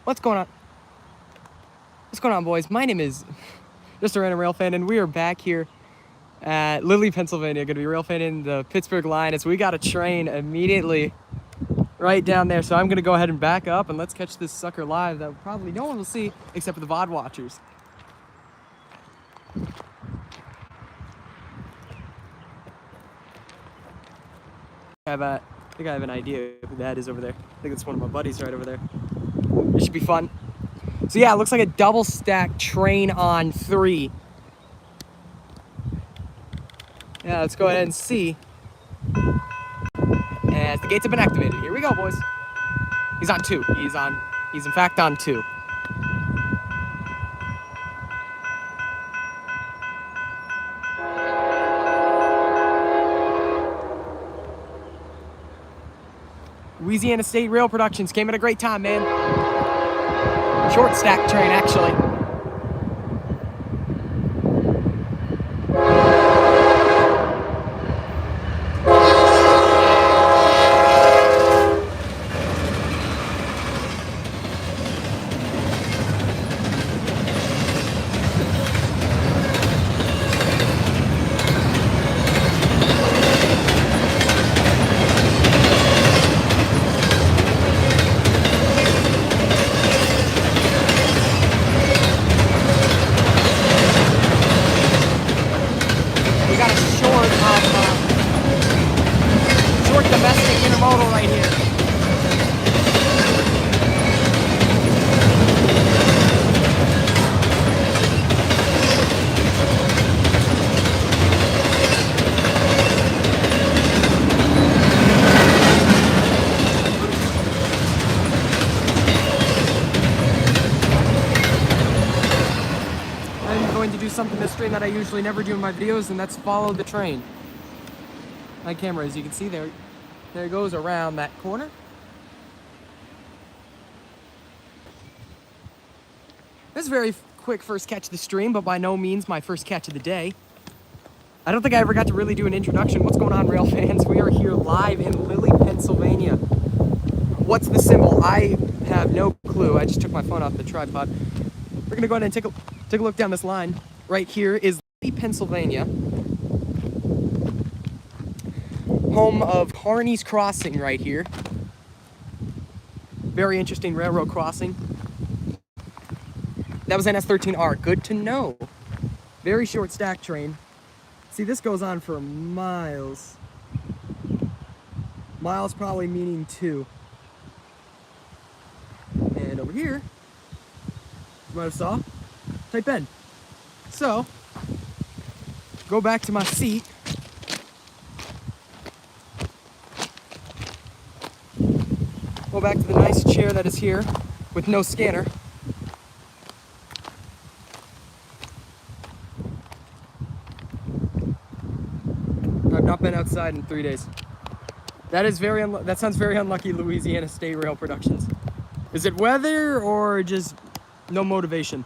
What's going on? What's going on, boys? My name is just a random rail fan, and we are back here at Lilly, Pennsylvania. Going to be rail fanning the Pittsburgh line. As we got a train immediately right down there, so I'm going to go ahead and back up and let's catch this sucker live that probably no one will see except for the VOD watchers. I think I have an idea who that is over there. I think it's one of my buddies right over there. It should be fun. So yeah, it looks like a double stack train on 3. Yeah, let's go ahead and see. As the gates have been activated. Here we go, boys. He's on 2. He's in fact on 2. Louisiana State Rail Productions came at a great time, man. Short stack train, actually. Short domestic intermodal right here. I'm going to do something this train that I usually never do in my videos, and that's follow the train. My camera, as you can see there it goes around that corner. This is a very quick first catch of the stream, but by no means my first catch of the day. I don't think I ever got to really do an introduction. What's going on, rail fans? We are here live in Lilly, Pennsylvania. What's the symbol? I have no clue. I just took my phone off the tripod. We're gonna go ahead and take a look down this line. Right here is Lilly, Pennsylvania. Home of Harney's Crossing right here. Very interesting railroad crossing. That was NS13R. Good to know. Very short stack train. See, this goes on for miles. Miles probably meaning 2. And over here, you might have saw, type N. So, go back to my seat. Go back to the nice chair that is here with no scanner. I've not been outside in 3 days. That is that sounds very unlucky, Louisiana State Rail Productions. Is it weather or just no motivation?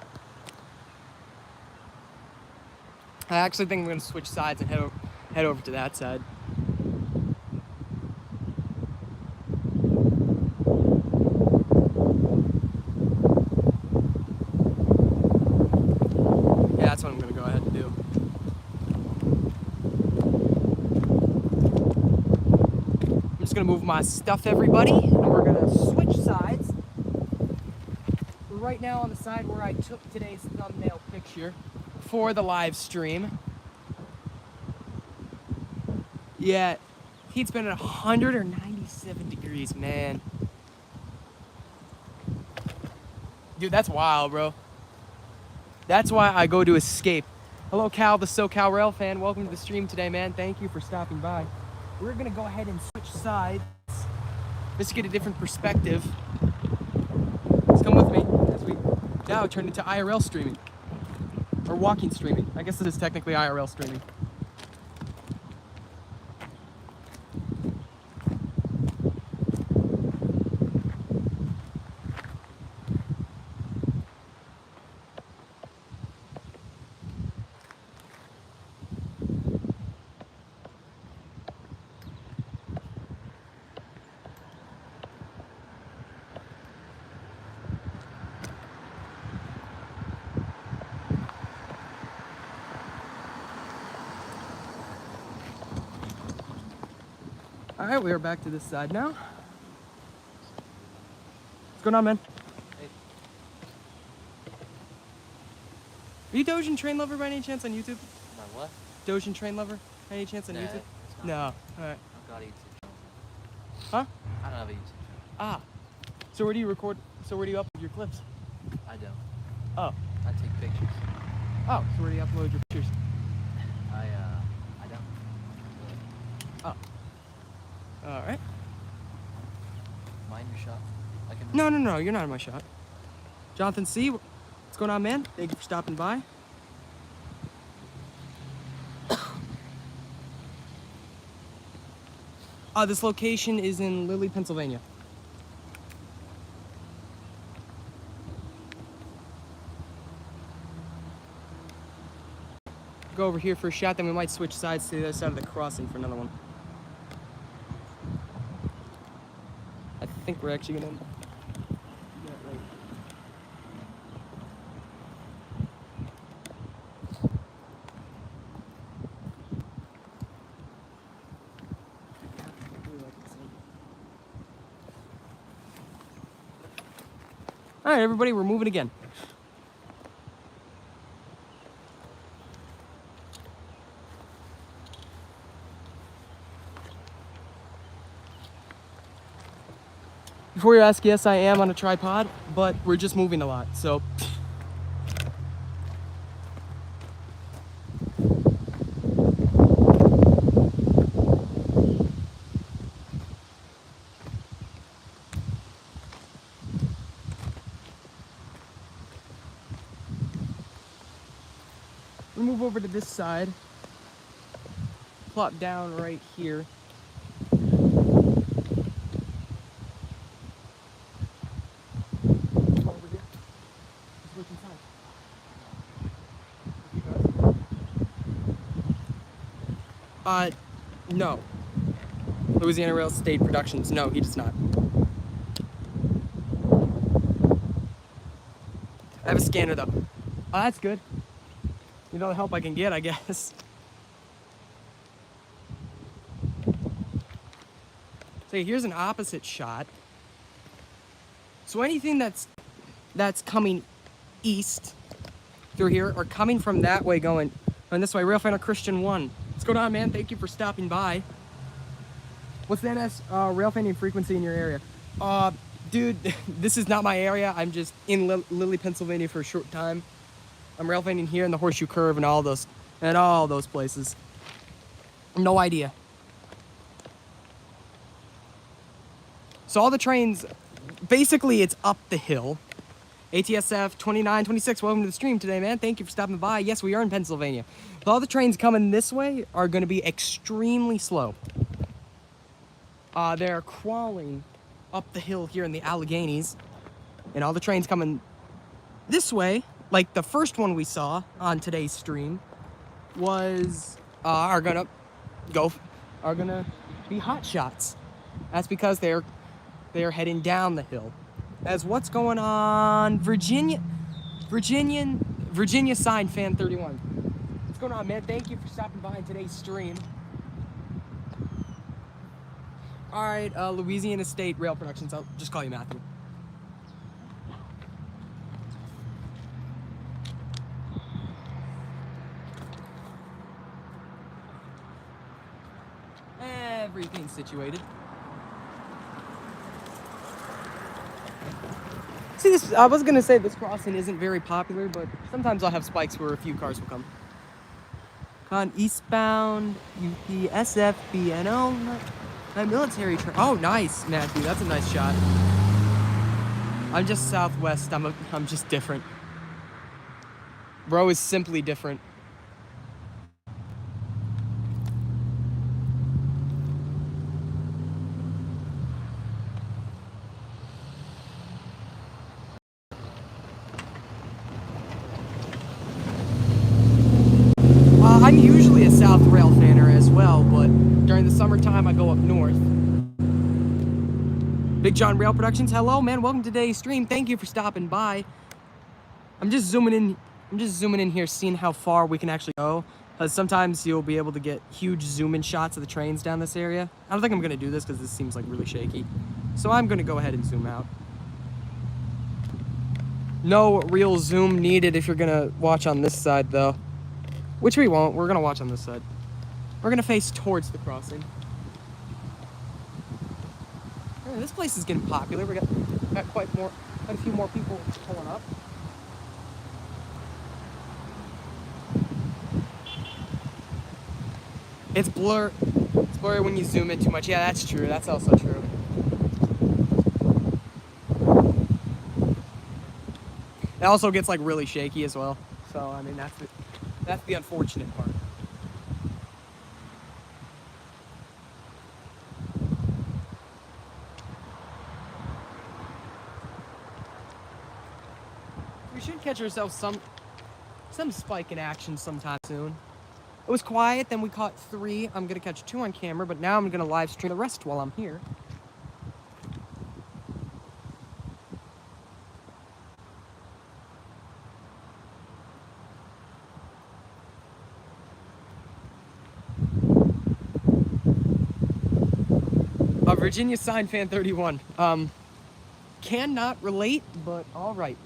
I actually think I'm going to switch sides and head over to that side. That's what I'm going to go ahead and do. I'm just going to move my stuff, everybody, and we're going to switch sides. We're right now on the side where I took today's thumbnail picture for the live stream. Yeah, heat's been at 197 degrees, man. Dude, that's wild, bro. That's why I go to escape. Hello, Cal, the SoCal Rail fan. Welcome to the stream today, man. Thank you for stopping by. We're gonna go ahead and switch sides just to get a different perspective. Just come with me as we now turn into IRL streaming. Or walking streaming. I guess this is technically IRL streaming. All right, we are back to this side now. What's going on, man? Hey. Are you Doge and Train Lover by any chance on YouTube? My what? Doge and Train Lover? Any chance on Nah, YouTube? it's not. No. All right. I don't got a YouTube channel. Huh? I don't have a YouTube channel. Ah. So where do you record? So where do you upload your clips? I don't. Oh. I take pictures. Oh. So where do you upload your pictures? I don't. Oh. All right. Mind your shot. I can. No. You're not in my shot. Jonathan C. What's going on, man? Thank you for stopping by. This location is in Lilly, Pennsylvania. Go over here for a shot, then we might switch sides to the other side of the crossing for another one. I think we're actually gonna. All right, everybody, we're moving again. Before you ask, yes, I am on a tripod, but we're just moving a lot, so. We'll move over to this side. Plop down right here. No. Louisiana Rail State Productions. No, he does not. I have a scanner though. Oh, that's good. You know the help I can get, I guess. So here's an opposite shot. So anything that's coming east through here or coming from that way going this way, Railfanning Christian 1. What's going on, man? Thank you for stopping by. What's the NS Railfanning frequency in your area? Dude, this is not my area. I'm just in Lilly, Pennsylvania for a short time. I'm Railfanning here in the Horseshoe Curve and all those places. No idea. So all the trains, basically it's up the hill. ATSF 2926, welcome to the stream today, man. Thank you for stopping by. Yes, we are in Pennsylvania. But all the trains coming this way are going to be extremely slow. They're crawling up the hill here in the Alleghenies. And all the trains coming this way, like the first one we saw on today's stream, was are gonna be hot shots. That's because they're heading down the hill. As what's going on, Virginia Sign Fan 31. What's going on, man? Thank you for stopping by in today's stream. All right, Louisiana State Rail Productions. I'll just call you Matthew. Everything's situated. See, this, I was gonna say this crossing isn't very popular, but sometimes I'll have spikes where a few cars will come. Con eastbound, UPSF, BNO, my military train. Oh, nice, Matthew. That's a nice shot. I'm just southwest. I'm just different. Bro is simply different. I'm usually a South Rail fanner as well, but during the summertime I go up north. Big John Rail Productions, hello man, welcome to today's stream. Thank you for stopping by. I'm just zooming in here, seeing how far we can actually go. Because sometimes you'll be able to get huge zoom-in shots of the trains down this area. I don't think I'm going to do this because this seems like really shaky. So I'm going to go ahead and zoom out. No real zoom needed if you're going to watch on this side, though. Which we won't. We're going to watch on this side. We're going to face towards the crossing. Yeah, this place is getting popular. We got quite a few more people pulling up. It's blurry when you zoom in too much. Yeah, that's true. That's also true. It also gets like really shaky as well. So I mean that's the unfortunate part. We should catch ourselves some spike in action sometime soon. It was quiet, then we caught 3. I'm gonna catch 2 on camera, but now I'm gonna live stream the rest while I'm here. Virginia sign fan 31. Cannot relate, but all right.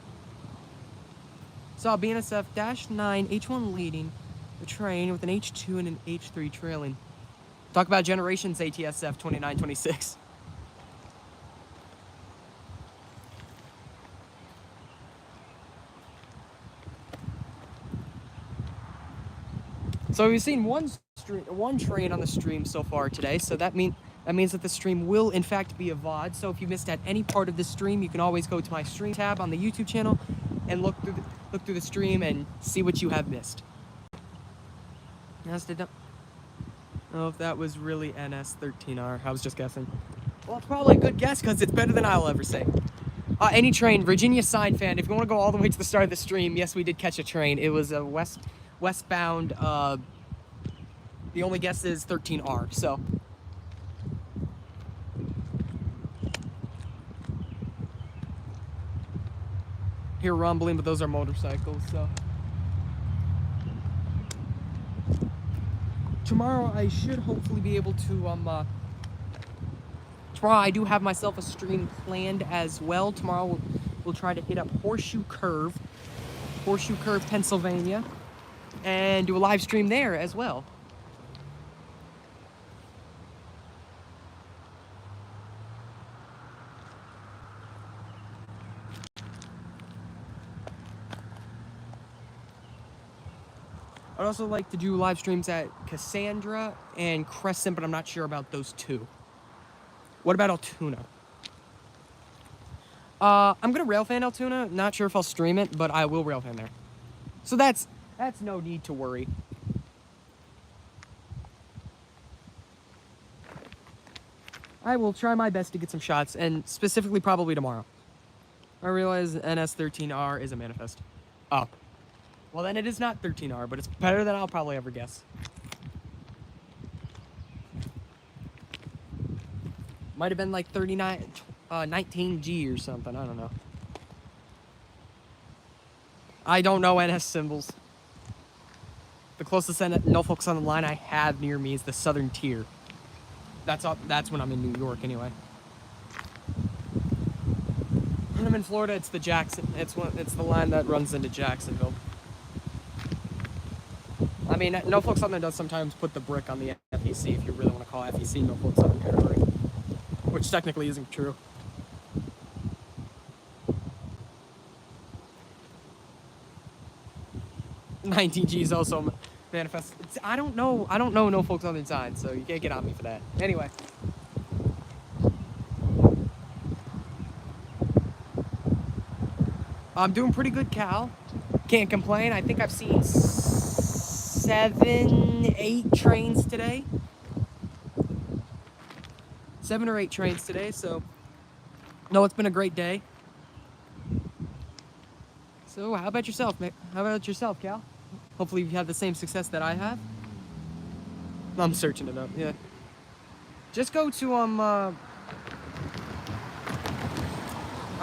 Saw BNSF-9 H1 leading the train with an H2 and an H3 trailing. Talk about generations ATSF 2926. So we've seen one train on the stream so far today, so that means that the stream will in fact be a VOD. So if you missed at any part of the stream, you can always go to my stream tab on the YouTube channel and look through the stream and see what you have missed. I don't know if that was really NS13R. I was just guessing. Well, it's probably a good guess because it's better than I'll ever say. Any train, Virginia sign fan. If you want to go all the way to the start of the stream, yes, we did catch a train. It was a westbound. The only guess is 13R. So. Hear rumbling, but those are motorcycles. So. Tomorrow I should hopefully be able to tomorrow I do have myself a stream planned as well. Tomorrow we'll try to hit up Horseshoe Curve, Pennsylvania, and do a live stream there as well. I'd also like to do live streams at Cassandra and Crescent, but I'm not sure about those two. What about Altoona? I'm gonna railfan Altoona. Not sure if I'll stream it, but I will railfan there. So that's no need to worry. I will try my best to get some shots, and specifically probably tomorrow. I realize NS13R is a manifest. Oh. Well, then it is not 13R, but it's better than I'll probably ever guess. Might have been like 19G or something. I don't know. I don't know NS symbols. The closest no focus on the line I have near me is the Southern Tier. That's when I'm in New York anyway. When I'm in Florida, it's the Jackson. It's the line that runs into Jacksonville. I mean, Norfolk Southern does sometimes put the brick on the FEC if you really want to call FEC Norfolk Southern Territory, which technically isn't true. $19G is also manifest. I don't know Norfolk Southern signs, so you can't get on me for that. Anyway. I'm doing pretty good, Cal. Can't complain. I think I've seen 7, 8 trains today. 7 or 8 trains today, so no, it's been a great day. So how about yourself, Cal? Hopefully you've had the same success that I have. I'm searching it up, yeah. Just go to I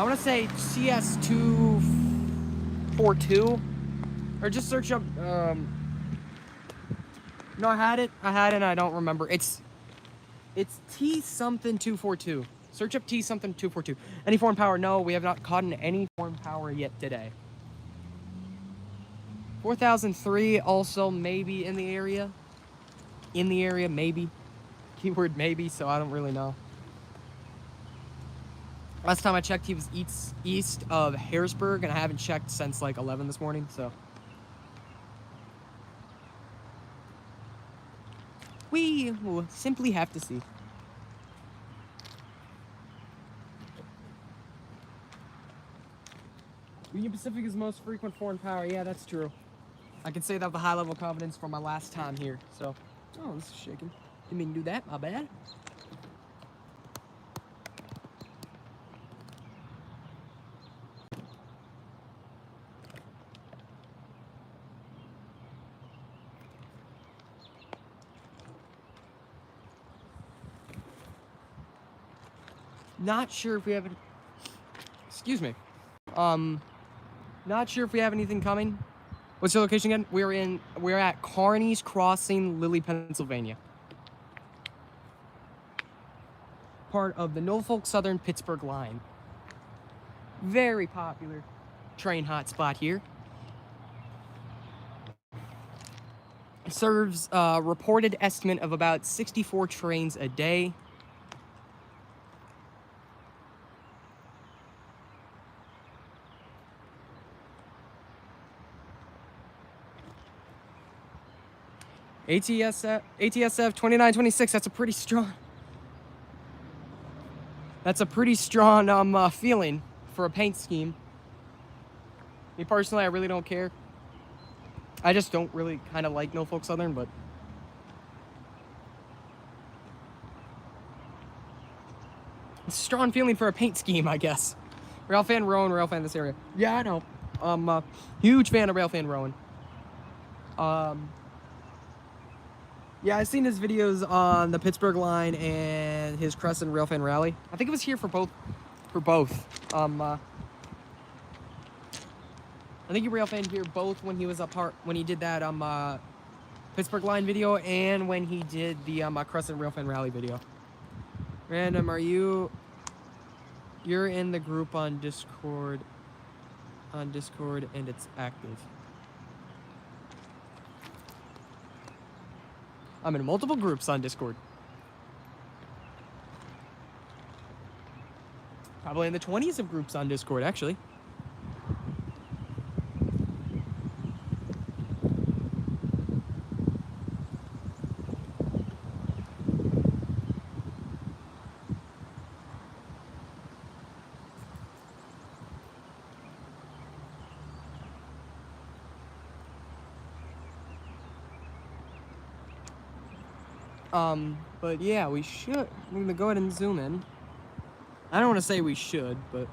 want to say CS242, or just search up No, I had it, and I don't remember. It's T something 242. Search up T something 242. Any foreign power? No, we have not caught in any foreign power yet today. 4003 also maybe in the area. In the area, maybe. Keyword maybe, so I don't really know. Last time I checked, he was east of Harrisburg, and I haven't checked since like 11 this morning, so. We will simply have to see. Union Pacific is most frequent foreign power. Yeah, that's true. I can say that with a high level of confidence from my last time here, so. Oh, this is shaking. Didn't mean to do that, my bad. Not sure if we have. Excuse me. Not sure if we have anything coming. What's your location again? We're at Kearney's Crossing, Lilly, Pennsylvania. Part of the Norfolk Southern Pittsburgh line. Very popular train hotspot here. It serves a reported estimate of about 64 trains a day. ATSF 2926, that's a pretty strong feeling for a paint scheme. Me personally, I really don't care. I just don't really kind of like Norfolk Southern, but it's a strong feeling for a paint scheme, I guess. Railfan Rowan, Railfan this area. Yeah, I know. I'm a huge fan of Railfan Rowan. Yeah, I've seen his videos on the Pittsburgh line and his Crescent Railfan Rally. I think it was here for both. I think he Railfan here both when he was when he did that Pittsburgh line video and when he did the Crescent Railfan Rally video. Random, you're in the group on Discord and it's active. I'm in multiple groups on Discord. Probably in the 20s of groups on Discord, actually. But yeah, we should. We're gonna go ahead and zoom in. I don't want to say we should, but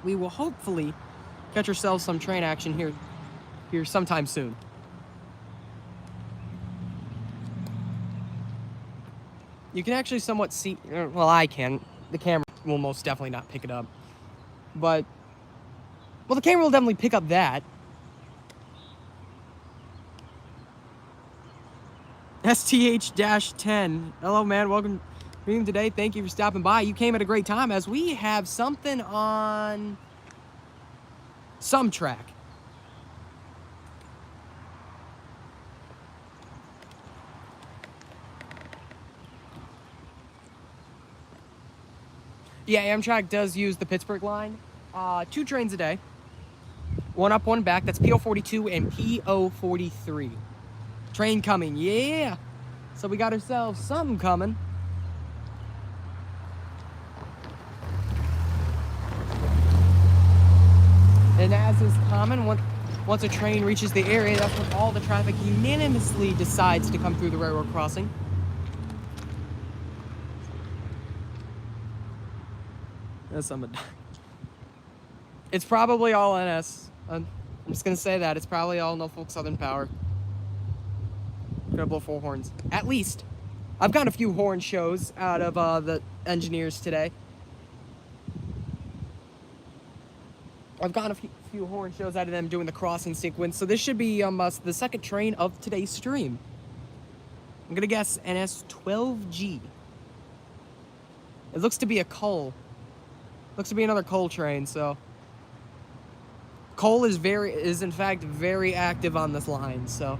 we will hopefully catch ourselves some train action here sometime soon. You can actually somewhat see. Well, I can. The camera will most definitely not pick it up, but. Well, the camera will definitely pick up that. STH-10. Hello, man. Welcome to me today. Thank you for stopping by. You came at a great time as we have something on some track. Yeah, Amtrak does use the Pittsburgh line. 2 trains a day. One up, one back. That's PO42 and PO43. Train coming, yeah. So we got ourselves something coming. And as is common, once a train reaches the area, that's when all the traffic unanimously decides to come through the railroad crossing. It's probably all NS. I'm just gonna say that. It's probably all Norfolk Southern Power. Gonna blow 4 horns. At least. I've got a few horn shows out of the engineers today. I've gotten a few horn shows out of them doing the crossing sequence, so this should be the second train of today's stream. I'm gonna guess NS12G. It looks to be a coal. Looks to be another coal train, so coal is in fact very active on this line, so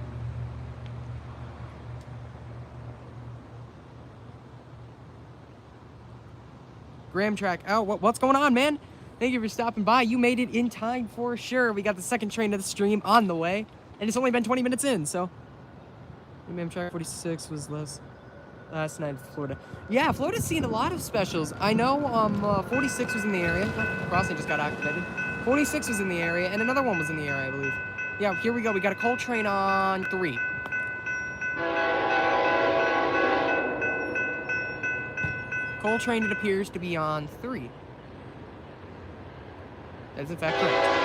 Graham Track. Oh, what's going on, man? Thank you for stopping by. You made it in time for sure. We got the second train of the stream on the way, and it's only been 20 minutes in, so Amtrak 46 was last night in Florida. Yeah, Florida's seen a lot of specials. I know 46 was in the area. Oh, crossing just got activated. 46 was in the area, and another one was in the area, I believe. Yeah, here we go. We got a coal train on 3. Coal train, it appears to be on 3. That is in fact correct.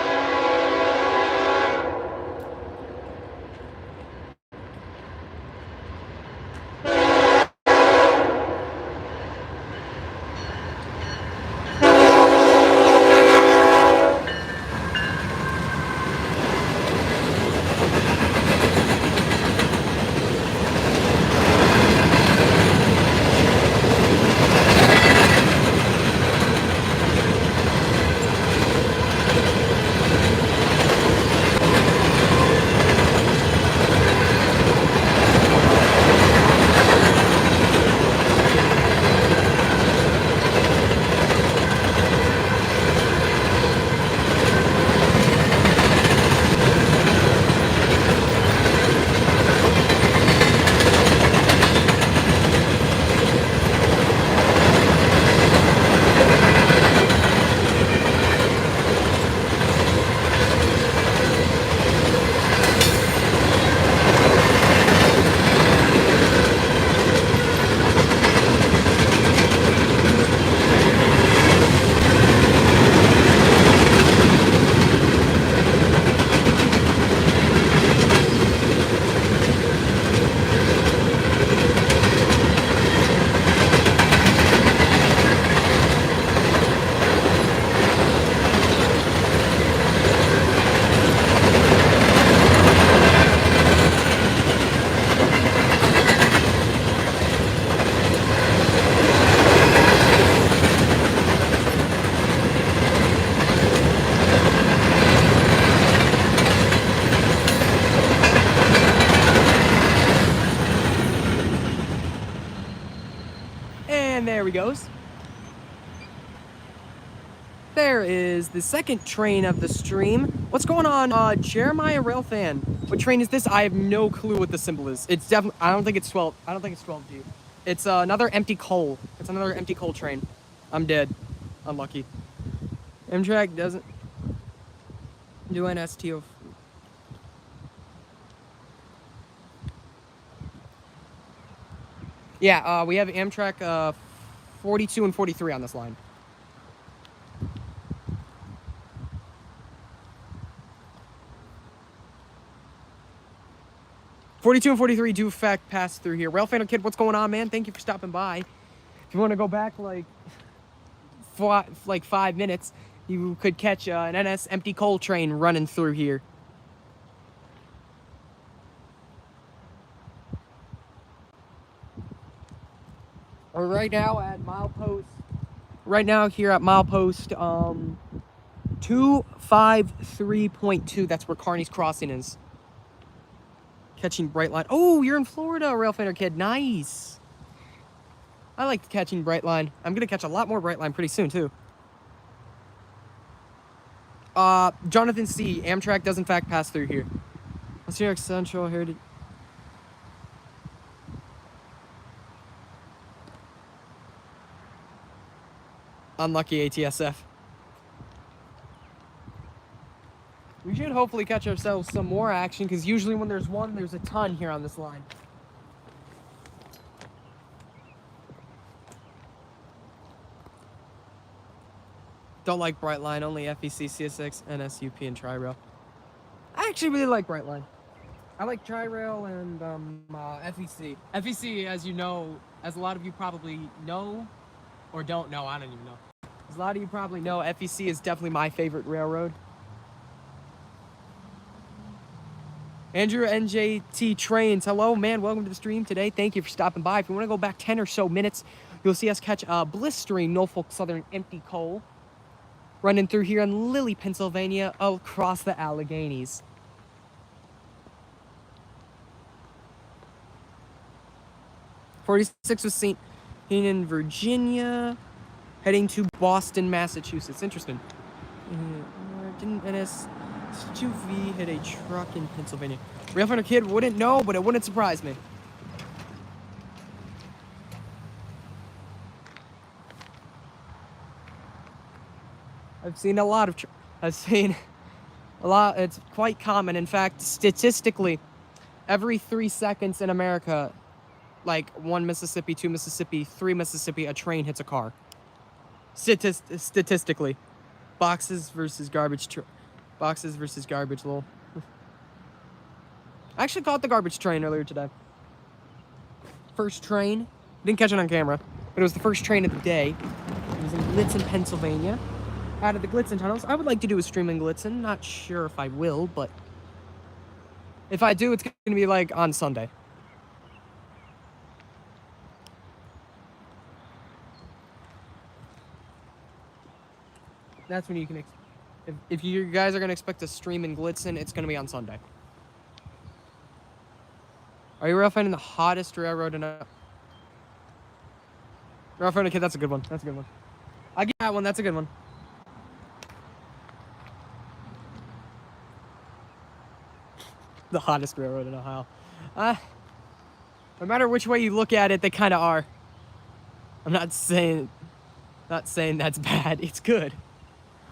And there he goes. There is the second train of the stream. What's going on, Jeremiah Railfan? What train is this? I have no clue what the symbol is. It's definitely, I don't think it's 12. I don't think it's 12G. It's another empty coal. It's another empty coal train. I'm dead. Unlucky. Amtrak doesn't do NSTO. Yeah, we have Amtrak 42 and 43 on this line. '42 and 43 do in fact pass through here. Railfanner Kid, what's going on, man? Thank you for stopping by. If you want to go back like 5 minutes, you could catch an NS empty coal train running through here. We're right now at milepost. Right now here at milepost 253.2. That's where Kearney's Crossing is. Catching Brightline. Oh, you're in Florida, Railfanner Kid. Nice. I like catching Brightline. I'm gonna catch a lot more Brightline pretty soon too. Jonathan C. Amtrak does in fact pass through here. What's your Central Heritage? Unlucky ATSF. We should hopefully catch ourselves some more action, because usually when there's one, there's a ton here on this line. Don't like Brightline, only FEC, CSX, NSUP, and Tri-Rail. I actually really like Brightline. I like Tri-Rail and FEC. FEC, as you know, as a lot of you probably know, or don't know, I don't even know. As a lot of you probably know, FEC is definitely my favorite railroad. Andrew NJT Trains. Hello, man. Welcome to the stream today. Thank you for stopping by. If you want to go back 10 or so minutes, you'll see us catch a blistering Norfolk Southern empty coal running through here in Lilly, Pennsylvania, across the Alleghenies. '46 was St. Helena, Virginia, heading to Boston, Massachusetts. Interesting. Didn't NS2V hit a truck in Pennsylvania? Railfanning kid wouldn't know, but it wouldn't surprise me. I've seen a lot of. It's quite common. In fact, statistically, every 3 seconds in America, like 1 Mississippi, 2 Mississippi, 3 Mississippi, a train hits a car. Statistically. Boxes versus garbage. Boxes versus garbage, lol. I actually caught the garbage train earlier today. First train. Didn't catch it on camera, but it was the first train of the day. It was in Glitzen, Pennsylvania. Out of the Glitzen tunnels. I would like to do a stream in Glitzen. Not sure if I will, but if I do, it's going to be like on Sunday. That's when you can. If you guys are going to expect a stream in Glitzen, it's going to be on Sunday. Are you railfanning the hottest railroad in a... Railfanning kid, that's a good one. That's a good one. I get that one. That's a good one. The hottest railroad in Ohio. No matter which way you look at it, they kind of are. I'm not saying that's bad. It's good.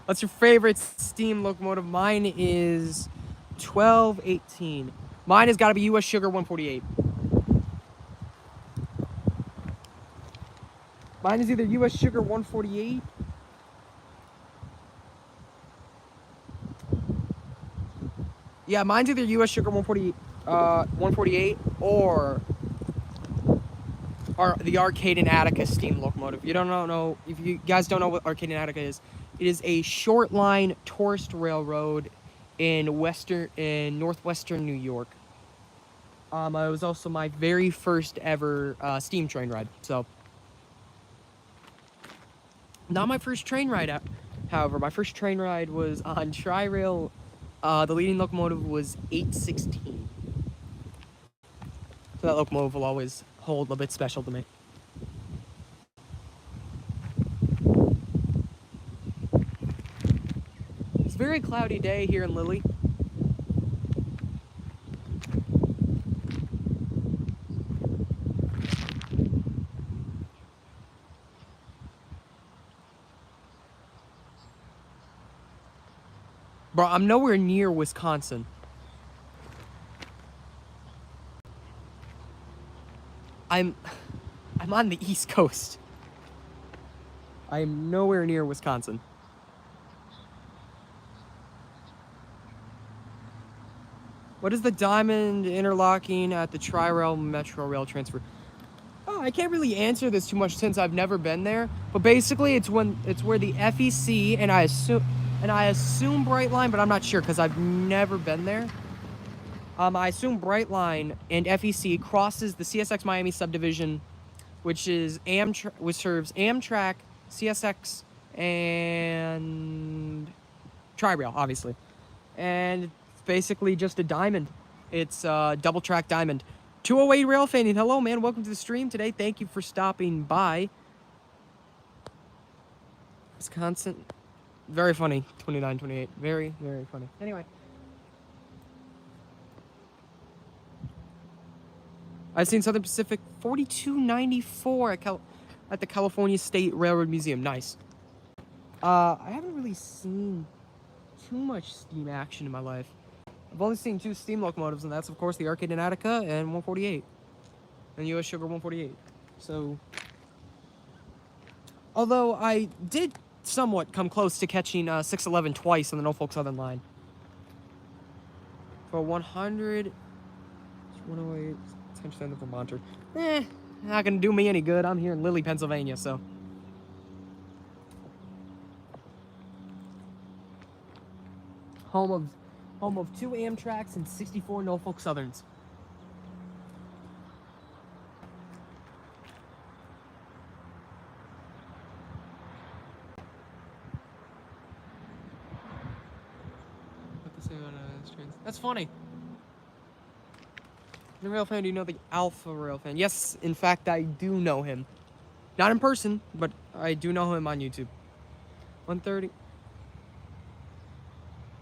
What's your favorite steam locomotive? Mine is 1218. Mine has got to be U.S. Sugar 148. Mine is either U.S. Sugar 148. Yeah, mine's either U.S. Sugar 148 or the Arcade and Attica steam locomotive. If you guys don't know what Arcade and Attica is, it is a short line tourist railroad in northwestern New York. It was also my very first ever steam train ride. So, not my first train ride, however. My first train ride was on Tri-Rail. The leading locomotive was 816. So that locomotive will always hold a bit special to me. It's a very cloudy day here in Lilly. Bro, I'm nowhere near Wisconsin. I'm on the East Coast. I am nowhere near Wisconsin. What is the diamond interlocking at the Tri-Rail Metro Rail transfer? Oh, I can't really answer this too much since I've never been there. But basically, it's where the FEC and I assume Brightline, but I'm not sure because I've never been there. I assume Brightline and FEC crosses the CSX Miami subdivision, which serves Amtrak, CSX, and Tri-Rail, obviously. And it's basically just a diamond. It's a double track diamond. 208 Railfanning. Hello, man. Welcome to the stream today. Thank you for stopping by. Wisconsin. Very funny. 29, 28. Very, very funny. Anyway. I've seen Southern Pacific 4294 at the California State Railroad Museum. Nice. I haven't really seen too much steam action in my life. I've only seen 2 steam locomotives, and that's, of course, the Arcade and Attica and 148. And U.S. Sugar 148. So, although I did somewhat come close to catching 611 twice on the Norfolk Southern line. For 100... 108... 10% of Vermonter. Not gonna do me any good. I'm here in Lilly, Pennsylvania, so. Home of home of 2 Amtraks and 64 Norfolk Southerns. What to say about trains? That's funny. The Railfan, do you know the Alpha Railfan? Yes, in fact, I do know him. Not in person, but I do know him on YouTube. 130.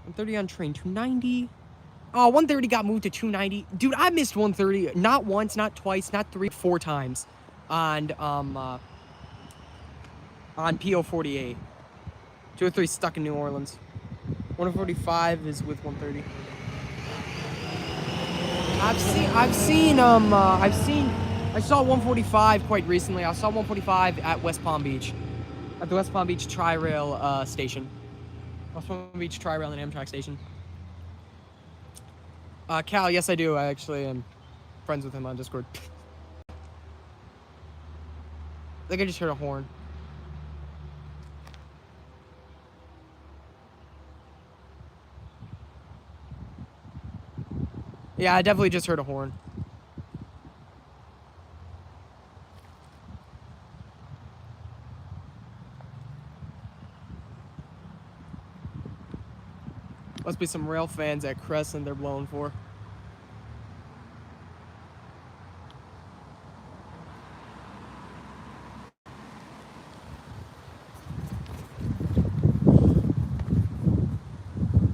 130 on train. 290. Oh, 130 got moved to 290. Dude, I missed 130. Not once, not twice, not 3, 4 times on PO48. 203 stuck in New Orleans. 145 is with 130. I saw 145 quite recently. I saw 145 at West Palm Beach. At the West Palm Beach Tri-Rail station. West Palm Beach Tri-Rail and Amtrak station. Cal, yes I do. I actually am friends with him on Discord. I think I just heard a horn. Yeah, I definitely just heard a horn. Must be some rail fans at Crescent they're blowing for.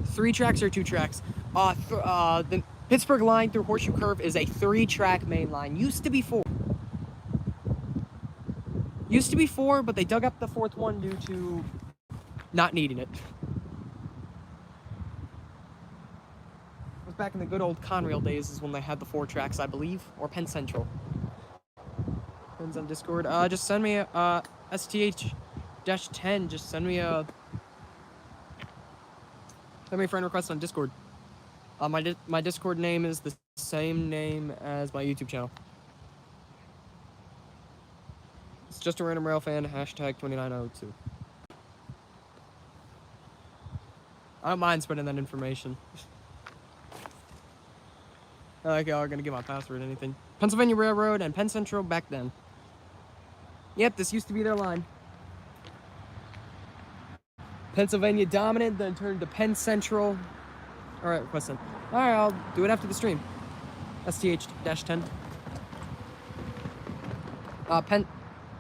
Three tracks or 2 tracks? The Pittsburgh line through Horseshoe Curve is a 3-track main line. Used to be 4. Used to be 4, but they dug up the 4th one due to not needing it. It was back in the good old Conrail days is when they had the 4 tracks, I believe, or Penn Central. Friends on Discord. Just send me a STH-10. Just send me a friend request on Discord. My Discord name is the same name as my YouTube channel. It's just a random rail fan, hashtag 2902. I don't mind spreading that information. I like y'all are gonna get my password or anything. Pennsylvania Railroad and Penn Central back then. Yep, this used to be their line. Pennsylvania dominant, then turned to Penn Central. Alright, question. Alright, I'll do it after the stream. STH-10.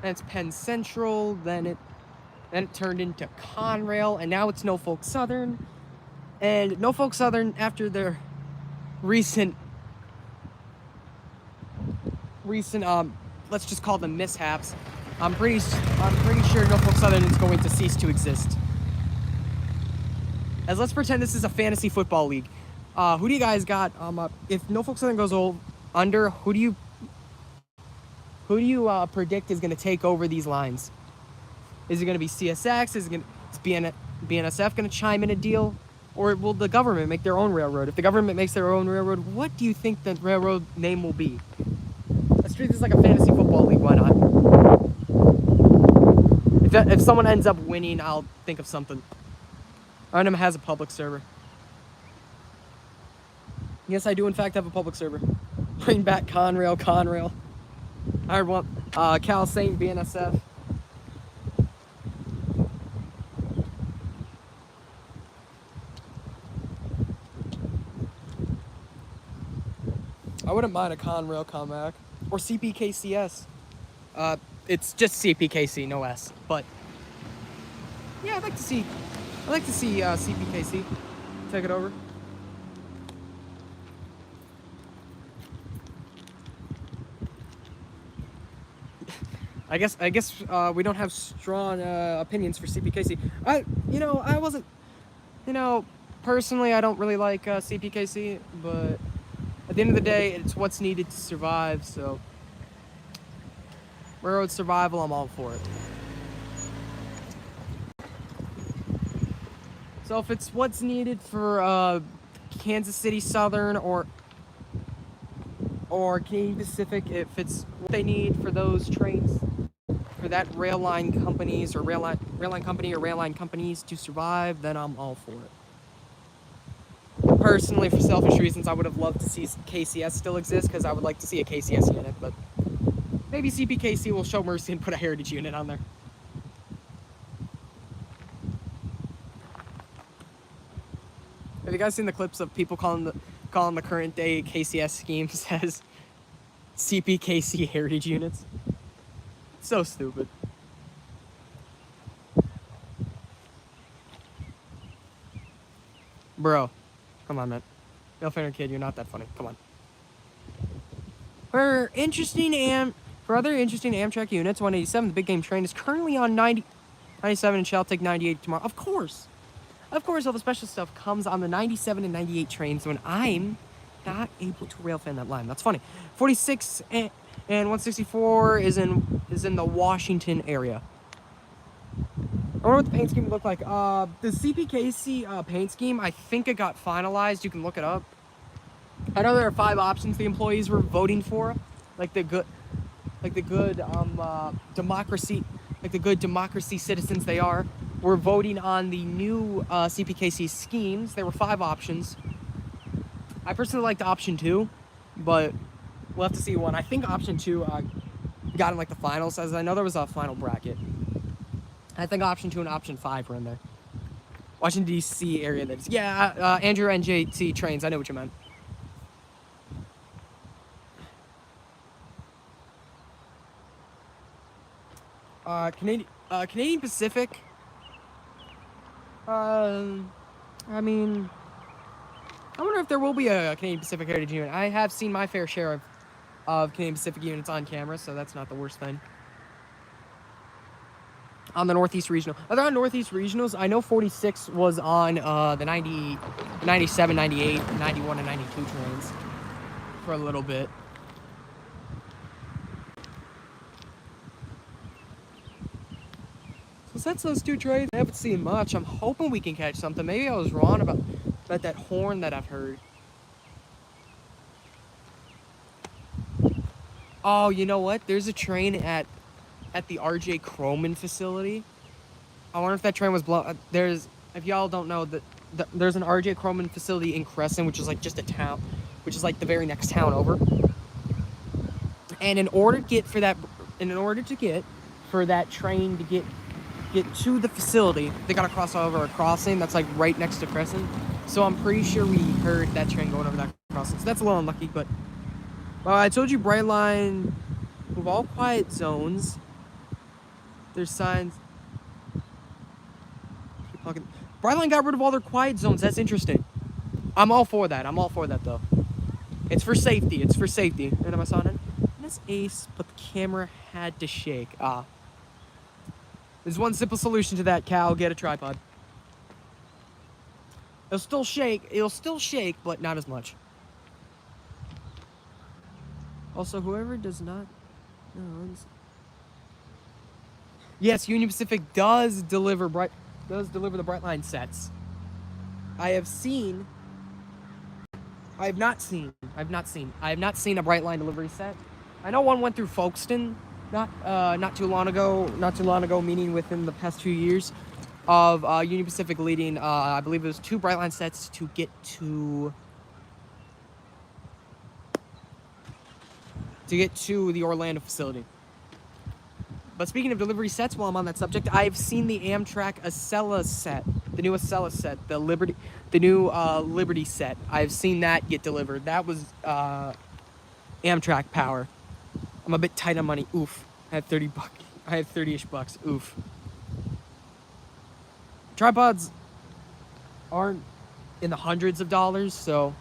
It's Penn Central, then it turned into Conrail, and now it's Norfolk Southern. And Norfolk Southern, after their recent let's just call them mishaps, I'm pretty sure Norfolk Southern is going to cease to exist. As let's pretend this is a fantasy football league. Who do you guys got? If Norfolk Southern goes under, who do you predict is going to take over these lines? Is it going to be CSX? Is BNSF going to chime in a deal? Or will the government make their own railroad? If the government makes their own railroad, what do you think the railroad name will be? Let's treat this like a fantasy football league, why not? If someone ends up winning, I'll think of something. Arnhem has a public server. Yes, I do in fact have a public server. Bring back Conrail. I want Cal St. BNSF. I wouldn't mind a Conrail comeback. Or CPKCS. It's just CPKC, no S. But yeah, I'd like to see CPKC take it over. I guess we don't have strong opinions for CPKC. I wasn't, personally I don't really like CPKC, but at the end of the day, it's what's needed to survive, so railroad survival, I'm all for it. So if it's what's needed for Kansas City Southern or Canadian Pacific, if it's what they need for those trains, for that rail line companies or rail line companies to survive, then I'm all for it. personally, for selfish reasons, I would have loved to see KCS still exist because I would like to see a KCS unit, but maybe CPKC will show mercy and put a heritage unit on there. Have you guys seen the clips of people calling the current day KCS schemes as CPKC heritage units? So stupid. Bro, come on, man. Railfanning kid, you're not that funny. Come on. For other interesting Amtrak units, 187, the big game train is currently on 97 and shall take 98 tomorrow. Of course, all the special stuff comes on the 97 and 98 trains when I'm not able to railfan that line. That's funny. 46 and 164 is in the Washington area. I wonder what the paint scheme would look like. The CPKC paint scheme, I think it got finalized. You can look it up. I know there are 5 options the employees were voting for, like the good democracy citizens they are. Were voting on the new CPKC schemes. There were 5 options. I personally liked option 2, but we'll have to see one. I think option 2 got in like the finals, as I know there was a final bracket. I think option 2 and option 5 were in there. Washington, D.C. area, that is. Yeah, Andrew NJT trains. I know what you meant. Canadian Pacific. I mean, I wonder if there will be a Canadian Pacific heritage unit. I have seen my fair share of Canadian Pacific units on camera, so that's not the worst thing. On the Northeast Regional. Other on Northeast Regionals, I know 46 was on the 90, 97, 98, 91, and 92 trains for a little bit. So that's those 2 trains. I haven't seen much. I'm hoping we can catch something. Maybe I was wrong about that horn that I've heard. Oh, you know what? There's a train at the RJ Croman facility. I wonder if that train was blown. If y'all don't know, there's an RJ Croman facility in Crescent, which is like just a town, which is like the very next town over. And in order to get for that train to get to the facility, they gotta cross over a crossing that's like right next to Crescent. So I'm pretty sure we heard that train going over that crossing. So that's a little unlucky, but I told you Brightline with all quiet zones. There's signs. Brightline got rid of all their quiet zones. That's interesting. I'm all for that. Though. It's for safety. And am I saw it? That's ace, but the camera had to shake. There's one simple solution to that, Cal. Get a tripod. It'll still shake, but not as much. Also, whoever does not know. Yes, Union Pacific does deliver the Brightline sets. I have not seen a Brightline delivery set. I know one went through Folkestone not too long ago, meaning within the past 2 years of Union Pacific leading, I believe it was 2 Brightline sets to get to the Orlando facility. But speaking of delivery sets, while I'm on that subject, I've seen the Amtrak Acela set, the new Acela set, the new Liberty set. I've seen that get delivered. That was Amtrak power. I'm a bit tight on money. Oof. I have 30-ish bucks. Oof. Tripods aren't in the hundreds of dollars, so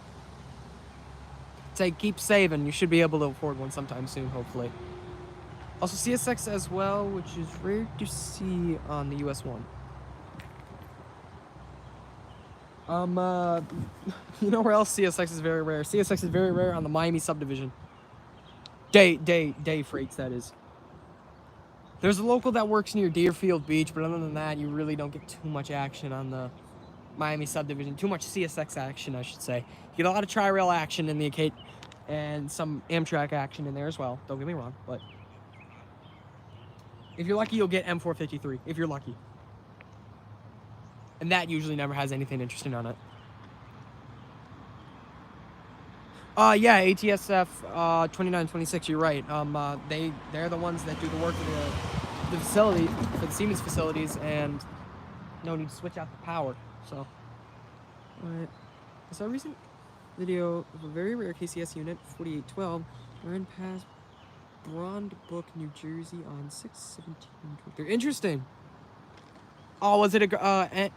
say keep saving. You should be able to afford one sometime soon, hopefully. Also CSX as well, which is rare to see on the US 1. You know where else CSX is very rare? CSX is very rare on the Miami subdivision. Day freights, that is. There's a local that works near Deerfield Beach, but other than that, you really don't get too much action on the Miami subdivision. Too much CSX action, I should say. You get a lot of Tri-Rail action in the and some Amtrak action in there as well. Don't get me wrong, but if you're lucky, you'll get M453, if you're lucky. And that usually never has anything interesting on it. Yeah, ATSF 2926. You're right. They're the ones that do the work for the facility, for the Siemens facilities, and no need to switch out the power. So, alright. I saw a recent video of a very rare KCS unit, 4812, ran past Broad New Jersey on 6/17/23. Interesting. Oh, was it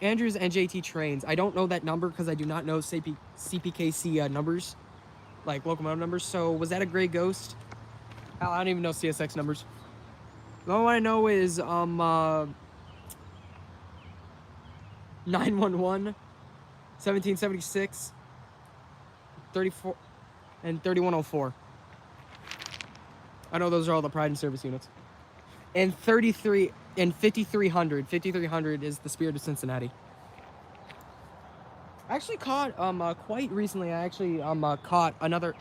Andrews NJT trains? I don't know that number because I do not know CPKC numbers, like locomotive numbers. So was that a Gray Ghost? Hell, I don't even know CSX numbers. All I know is 911, 1776, 34, and 3104. I know those are all the Pride and Service units. And 33 and 5300. 5300 is the Spirit of Cincinnati. I actually caught quite recently. I actually caught another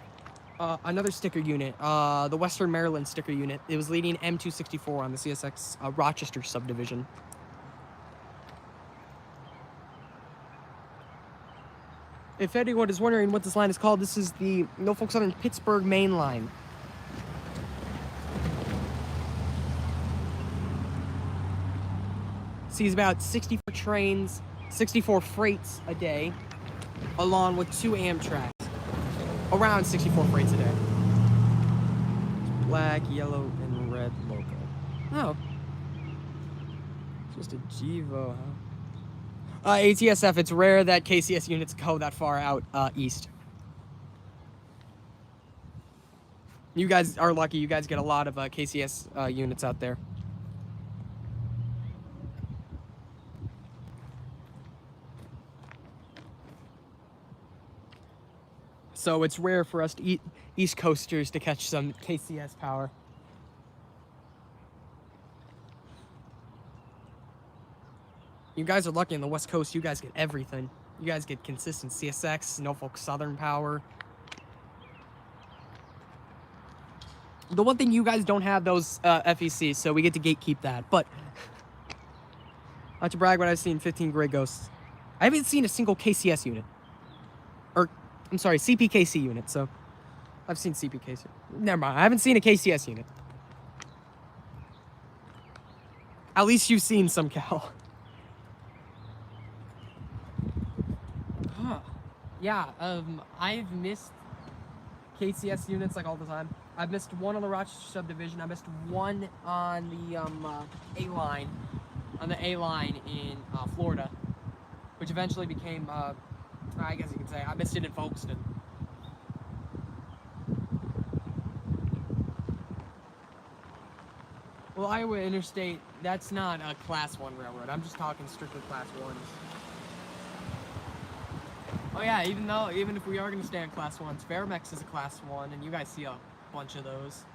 sticker unit, the Western Maryland sticker unit. It was leading M264 on the CSX Rochester subdivision. If anyone is wondering what this line is called, this is the Norfolk Southern Pittsburgh Main Line. Sees about 64 trains, 64 freights a day, along with 2 Amtrak. Around 64 freights a day. Black, yellow, and red logo. Oh. Just a GEVO, huh? ATSF, it's rare that KCS units go that far out east. You guys are lucky. You guys get a lot of KCS units out there. So it's rare for us to East Coasters to catch some KCS power. You guys are lucky on the West Coast. You guys get everything. You guys get consistent CSX, Norfolk Southern power. The one thing you guys don't have those FECs, so we get to gatekeep that. But not to brag, but I've seen 15 Gray Ghosts. I haven't seen a single KCS unit. Or, I'm sorry, CPKC unit, so I've seen CPKC. Never mind, I haven't seen a KCS unit. At least you've seen some, Cal. Huh. Yeah, I've missed KCS units like all the time. I've missed one on the Rochester subdivision. I missed one on the A line, in Florida, which eventually became I guess you could say I missed it in Folkestone. Well, Iowa Interstate, that's not a Class 1 railroad. I'm just talking strictly Class 1s. Oh yeah, even if we are going to stay on Class 1s, Faramex is a Class 1, and you guys see a bunch of those.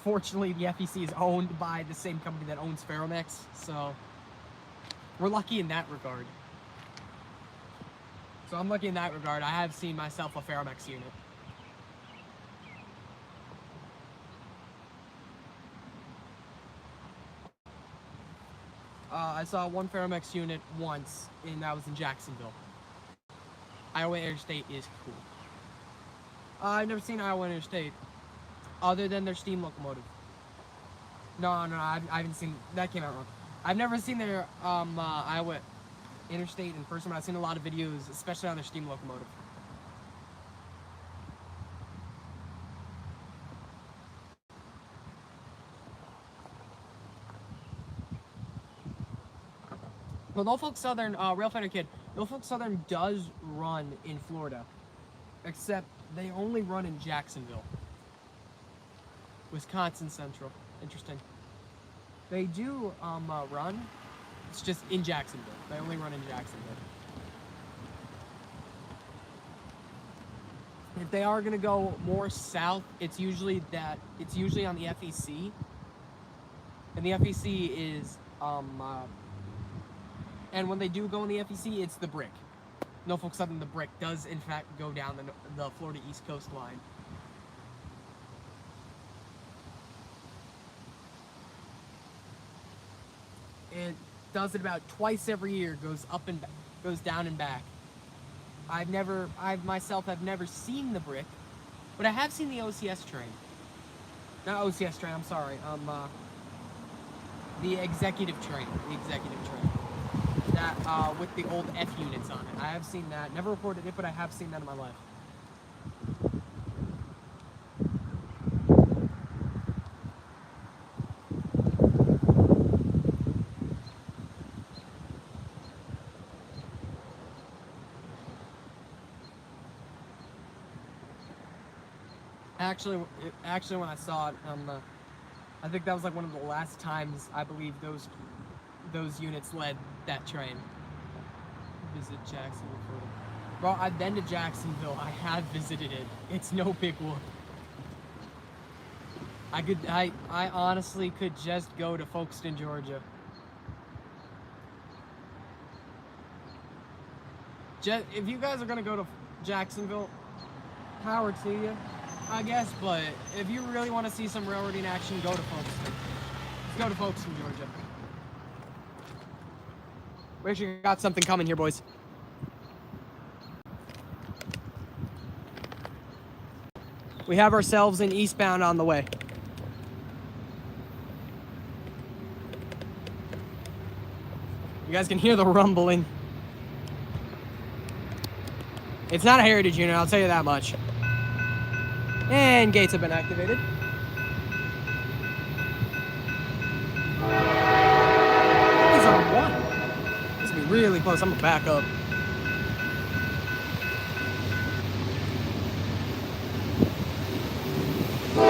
Fortunately, the FEC is owned by the same company that owns Faramex, so we're lucky in that regard. So I'm lucky in that regard. I have seen myself a Faramex unit. I saw one Faramex unit once, and that was in Jacksonville. Iowa Interstate is cool. I've never seen Iowa Interstate, other than their steam locomotive. No, I haven't seen, that came out wrong. I've never seen their Iowa Interstate in person, but I've seen a lot of videos, especially on their steam locomotive. Well, Norfolk Southern, Railfanning kid, Norfolk Southern does run in Florida, except they only run in Jacksonville. Wisconsin Central. Interesting. They do run, it's just in Jacksonville. They only run in Jacksonville. If they are gonna go more south, it's usually on the FEC. And the FEC is and when they do go on the FEC, it's the brick. Norfolk Southern, the brick, does in fact go down the Florida East Coast line. It does it about twice every year, goes up and back. Goes down and back. I myself have never seen the brick, but I have seen the OCS train. Not OCS train, I'm sorry. The executive train. The executive train. That, with the old F units on it. I have seen that. Never reported it, but I have seen that in my life. Actually, when I saw it, I think that was like one of the last times I believe those units led that train. Visit Jacksonville further. Bro, I've been to Jacksonville. I have visited it. It's no big whoop. I honestly could just go to Folkestone, Georgia. If you guys are gonna go to Jacksonville, power to you, I guess, but if you really want to see some railroading action, go to Folkestone. Let's go to Folkestone, Georgia. We actually got something coming here, boys. We have ourselves an eastbound on the way. You guys can hear the rumbling. It's not a heritage unit, I'll tell you that much. And gates have been activated. These are one. This will be really close. I'm gonna back up. I'm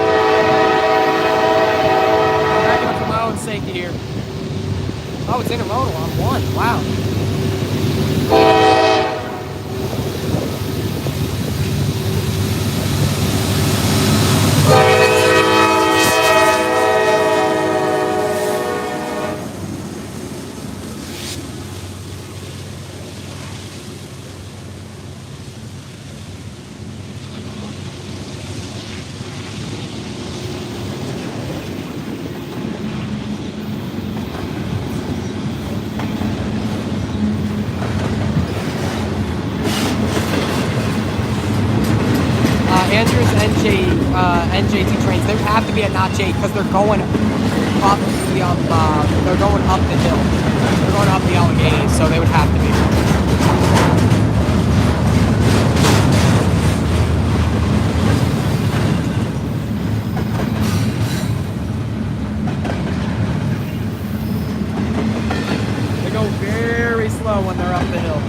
backing up for my own safety here. Oh, it's intermodal on one. Wow. Andrews NJT trains, they would have to be at not J because they're going up the they're going up the hill. They're going up the Allegheny, so they would have to be. They go very slow when they're up the hill.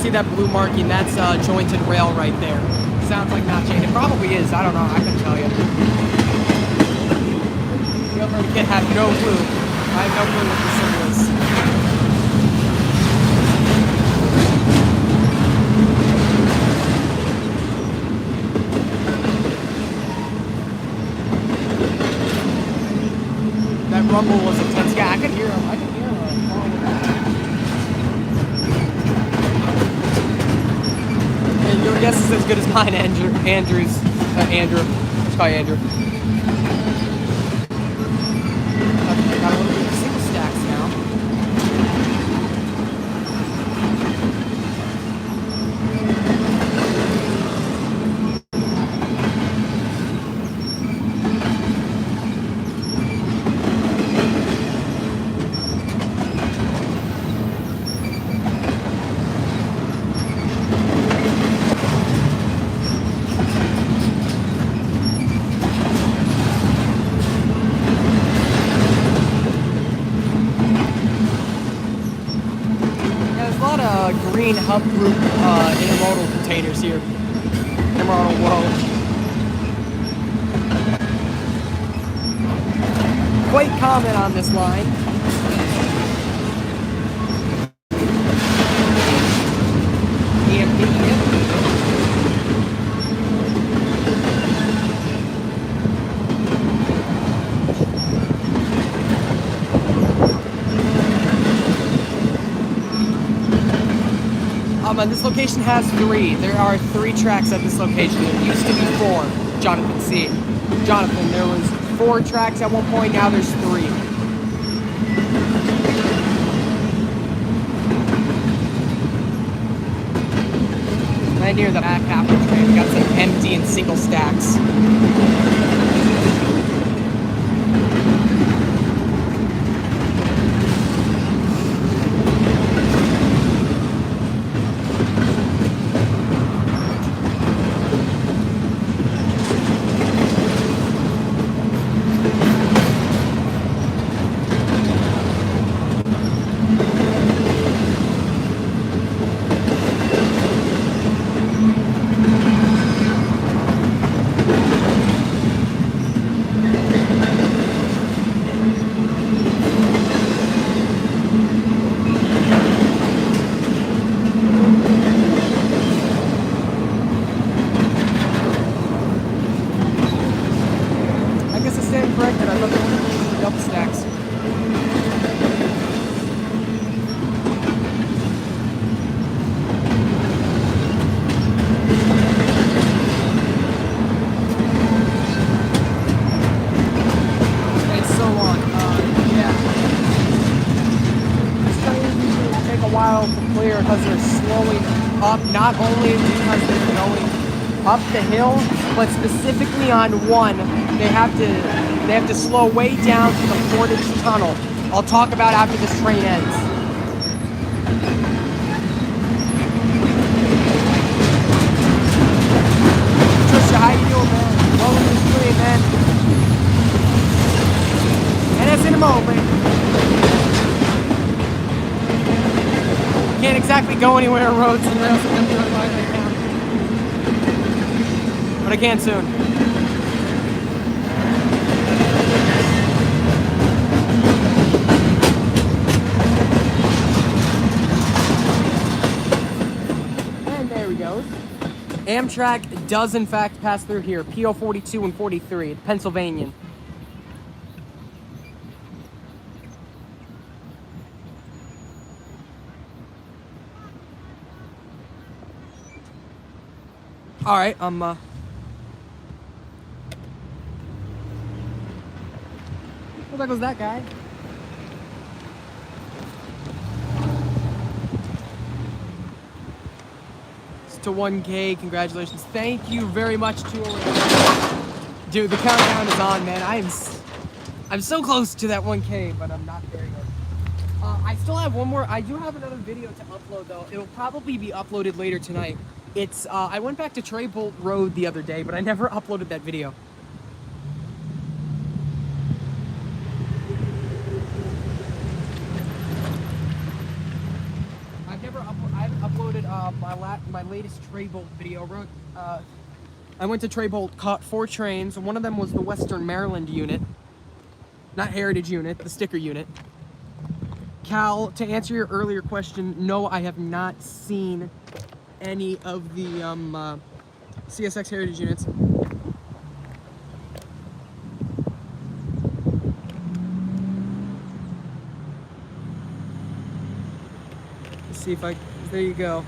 See that blue marking? That's jointed rail right there. Sounds like not chained. It probably is. I don't know. I couldn't tell you. The other kid had no clue. I have no clue what this symbol is. That rumble was intense. Yeah, I could hear him. I could hear him. Your guess is as good as mine, Andrew. Andrew. Let's call you Andrew. Okay, got a little bit of single stacks now. Green hub group intermodal containers here. Intermodal world. Quite common on this line. EMP, And this location has 3. There are 3 tracks at this location. There used to be 4. Jonathan, see. Jonathan, there was 4 tracks at one point, now there's 3. Right near the back half of the train, we got some empty and single stacks. Corrected, I thought they were double stacks. It's so long. Yeah. This train usually will take a while to clear because they're slowing up, not only because they're going up the hill, but specifically on one, they have to slow way down to the Portage Tunnel. I'll talk about after this train ends. Trisha, how you doing, man? Welcome to the stream, man. And it's in a moment. Can't exactly go anywhere on roads and rails right now. But I can soon. And there he goes. Amtrak does in fact pass through here. PO 42 and 43, Pennsylvania. All right, Where the goes that guy? It's to 1K, congratulations. Thank you very much to dude, the countdown is on, man. I'm so close to that 1K, but I'm not there yet. I still have one more. I do have another video to upload though. It'll probably be uploaded later tonight. It's I went back to Treybolt Road the other day, but I never uploaded that video. I haven't uploaded my latest Treybolt video. I went to Treybolt, caught 4 trains. One of them was the Western Maryland unit, not Heritage unit, the sticker unit. Cal, to answer your earlier question, no, I have not seen any of the CSX Heritage units. Let's see if I, there you go.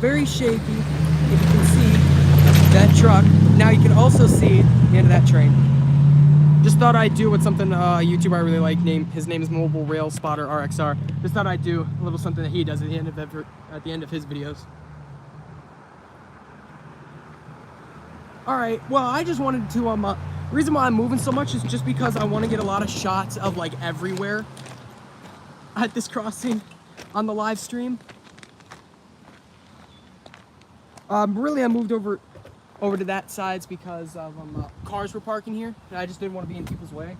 Very shaky, if you can see that truck. Now you can also see the end of that train. Just thought I'd do with something a YouTuber I really like. His name is Mobile Rail Spotter RXR. Just thought I'd do a little something that he does at the end of his videos. All right. Well, I just wanted to the reason why I'm moving so much is just because I want to get a lot of shots of like everywhere at this crossing on the live stream. Really, I moved over to that sides because of cars were parking here, and I just didn't want to be in people's way.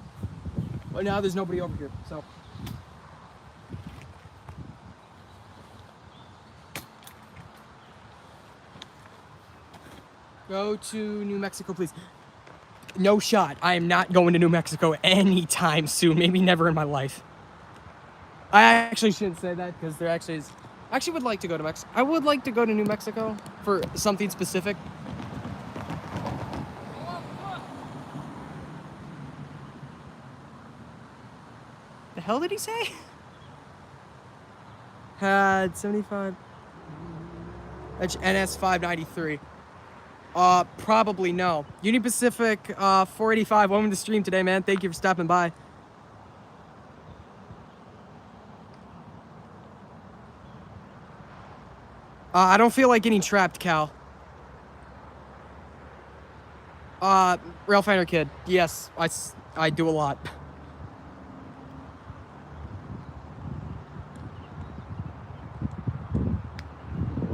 But now there's nobody over here, so. Go to New Mexico, please. No shot. I am not going to New Mexico anytime soon. Maybe never in my life. I actually shouldn't say that because there actually is. I actually would like to go to Mexico. I would like to go to New Mexico for something specific. The hell did he say? Had 75. That's NS 593. Probably no. Union Pacific 485. Welcome to the stream today, man. Thank you for stopping by. I don't feel like getting trapped, Cal. Railfanner kid. Yes, I do a lot.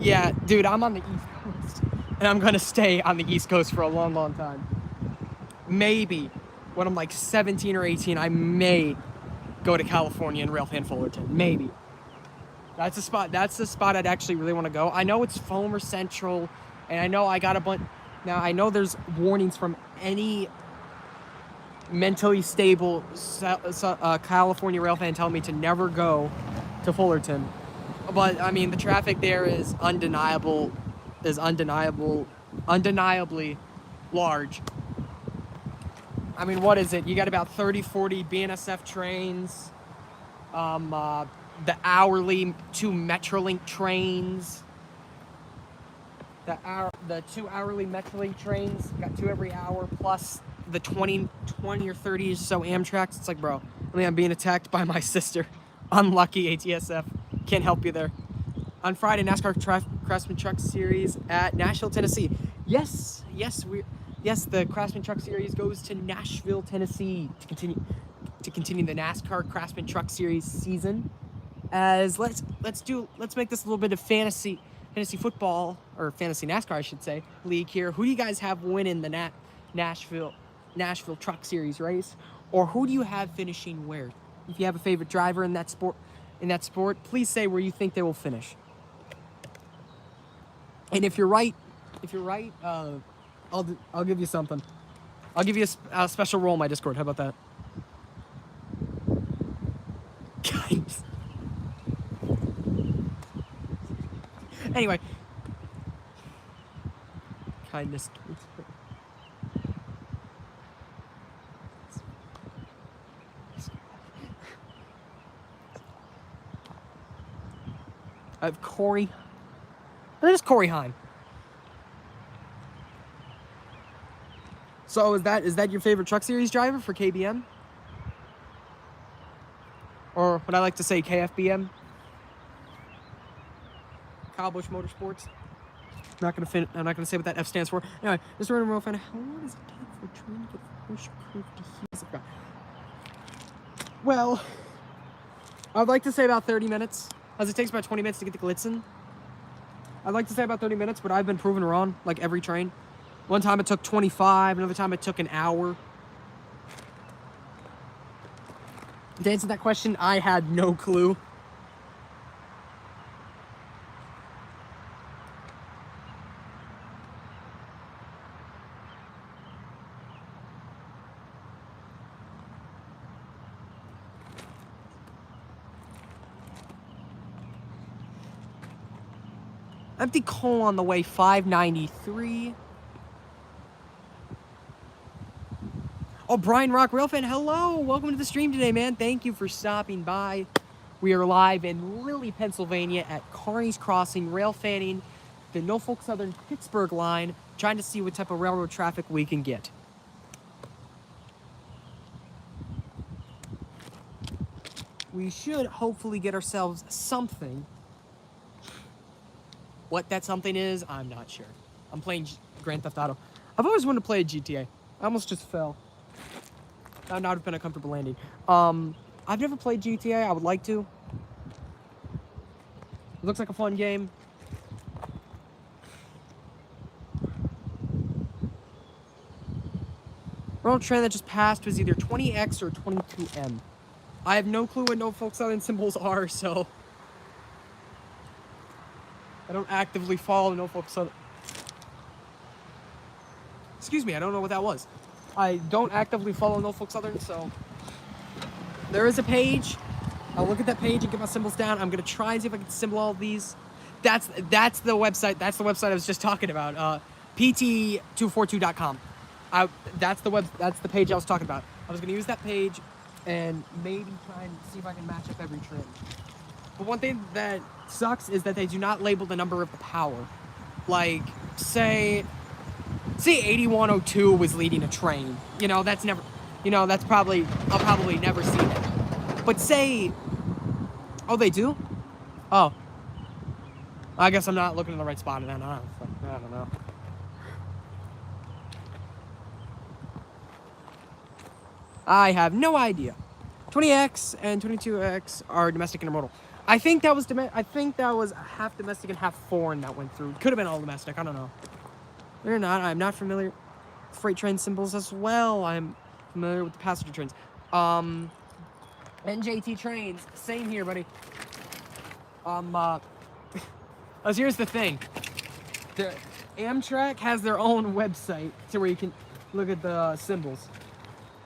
Yeah, dude, I'm on the East Coast. And I'm gonna stay on the East Coast for a long, long time. Maybe when I'm like 17 or 18, I may go to California and Railfan Fullerton. Maybe. That's the spot I'd actually really want to go. I know it's Fulmer Central, and I know I got a bunch. Now, I know there's warnings from any mentally stable California Railfan telling me to never go to Fullerton. But, I mean, the traffic there is undeniably large. I mean, what is it? You got about 30, 40 BNSF trains, the hourly 2 Metrolink trains, the 2 hourly Metrolink trains, got 2 every hour, plus the 20 or 30 or so Amtraks. It's like, bro, I mean, I'm being attacked by my sister. Unlucky, ATSF. Can't help you there. On Friday, NASCAR Craftsman Truck Series at Nashville, Tennessee. Yes, the Craftsman Truck Series goes to Nashville, Tennessee to continue the NASCAR Craftsman Truck Series season. As let's make this a little bit of fantasy football, or fantasy NASCAR, I should say, league here. Who do you guys have winning the Nashville Truck Series race, or who do you have finishing where? If you have a favorite driver in that sport, please say where you think they will finish. And if you're right, I'll give you something. I'll give you a special role in my Discord. How about that? Guys. Anyway. Kindness. I have Corey. That is Corey Heim. So is that your favorite Truck Series driver for KBM? Or what I like to say, KFBM? Kyle Busch Motorsports. I'm not gonna say what that F stands for. Anyway, Mr. Random World Fan, how long does it take for a train to get from Busch Creek to Hughes? Well, I'd like to say about 30 minutes, as it takes about 20 minutes to get to Glitzen. I'd like to say about 30 minutes, but I've been proven wrong, like every train. One time it took 25, another time it took an hour. To answer that question, I had no clue. Empty coal on the way, 593. Oh, Brian Rock Railfan, hello! Welcome to the stream today, man. Thank you for stopping by. We are live in Lilly, Pennsylvania at Kearney's Crossing, railfanning the Norfolk Southern Pittsburgh line, trying to see what type of railroad traffic we can get. We should hopefully get ourselves something. What that something is, I'm not sure. I'm playing Grand Theft Auto. I've always wanted to play a GTA. I almost just fell. That would not have been a comfortable landing. I've never played GTA. I would like to. It looks like a fun game. Railroad train that just passed was either 20X or 22M. I have no clue what Norfolk Southern symbols are, so I don't actively follow Norfolk Southern. Excuse me, I don't know what that was. I don't actively follow Norfolk Southern, so there is a page. I'll look at that page and get my symbols down. I'm gonna try and see if I can symbol all of these. That's the website. That's the website I was just talking about. PT242.com. That's the page I was talking about. I was gonna use that page and maybe try and see if I can match up every trim. But one thing that sucks is that they do not label the number of the power. like, say 8102 was leading a train. You know, that's never, you know, that's probably, I'll probably never see that. But say, oh, they do? Oh. I guess I'm not looking in the right spot then. I don't know. I have no idea. 20X and 22X are domestic intermodal. I think that was half domestic and half foreign that went through. Could have been all domestic. I don't know. They're not. I'm not familiar with freight train symbols as well. I'm familiar with the passenger trains. NJT trains. Same here, buddy. Here's the thing. The Amtrak has their own website to where you can look at the symbols,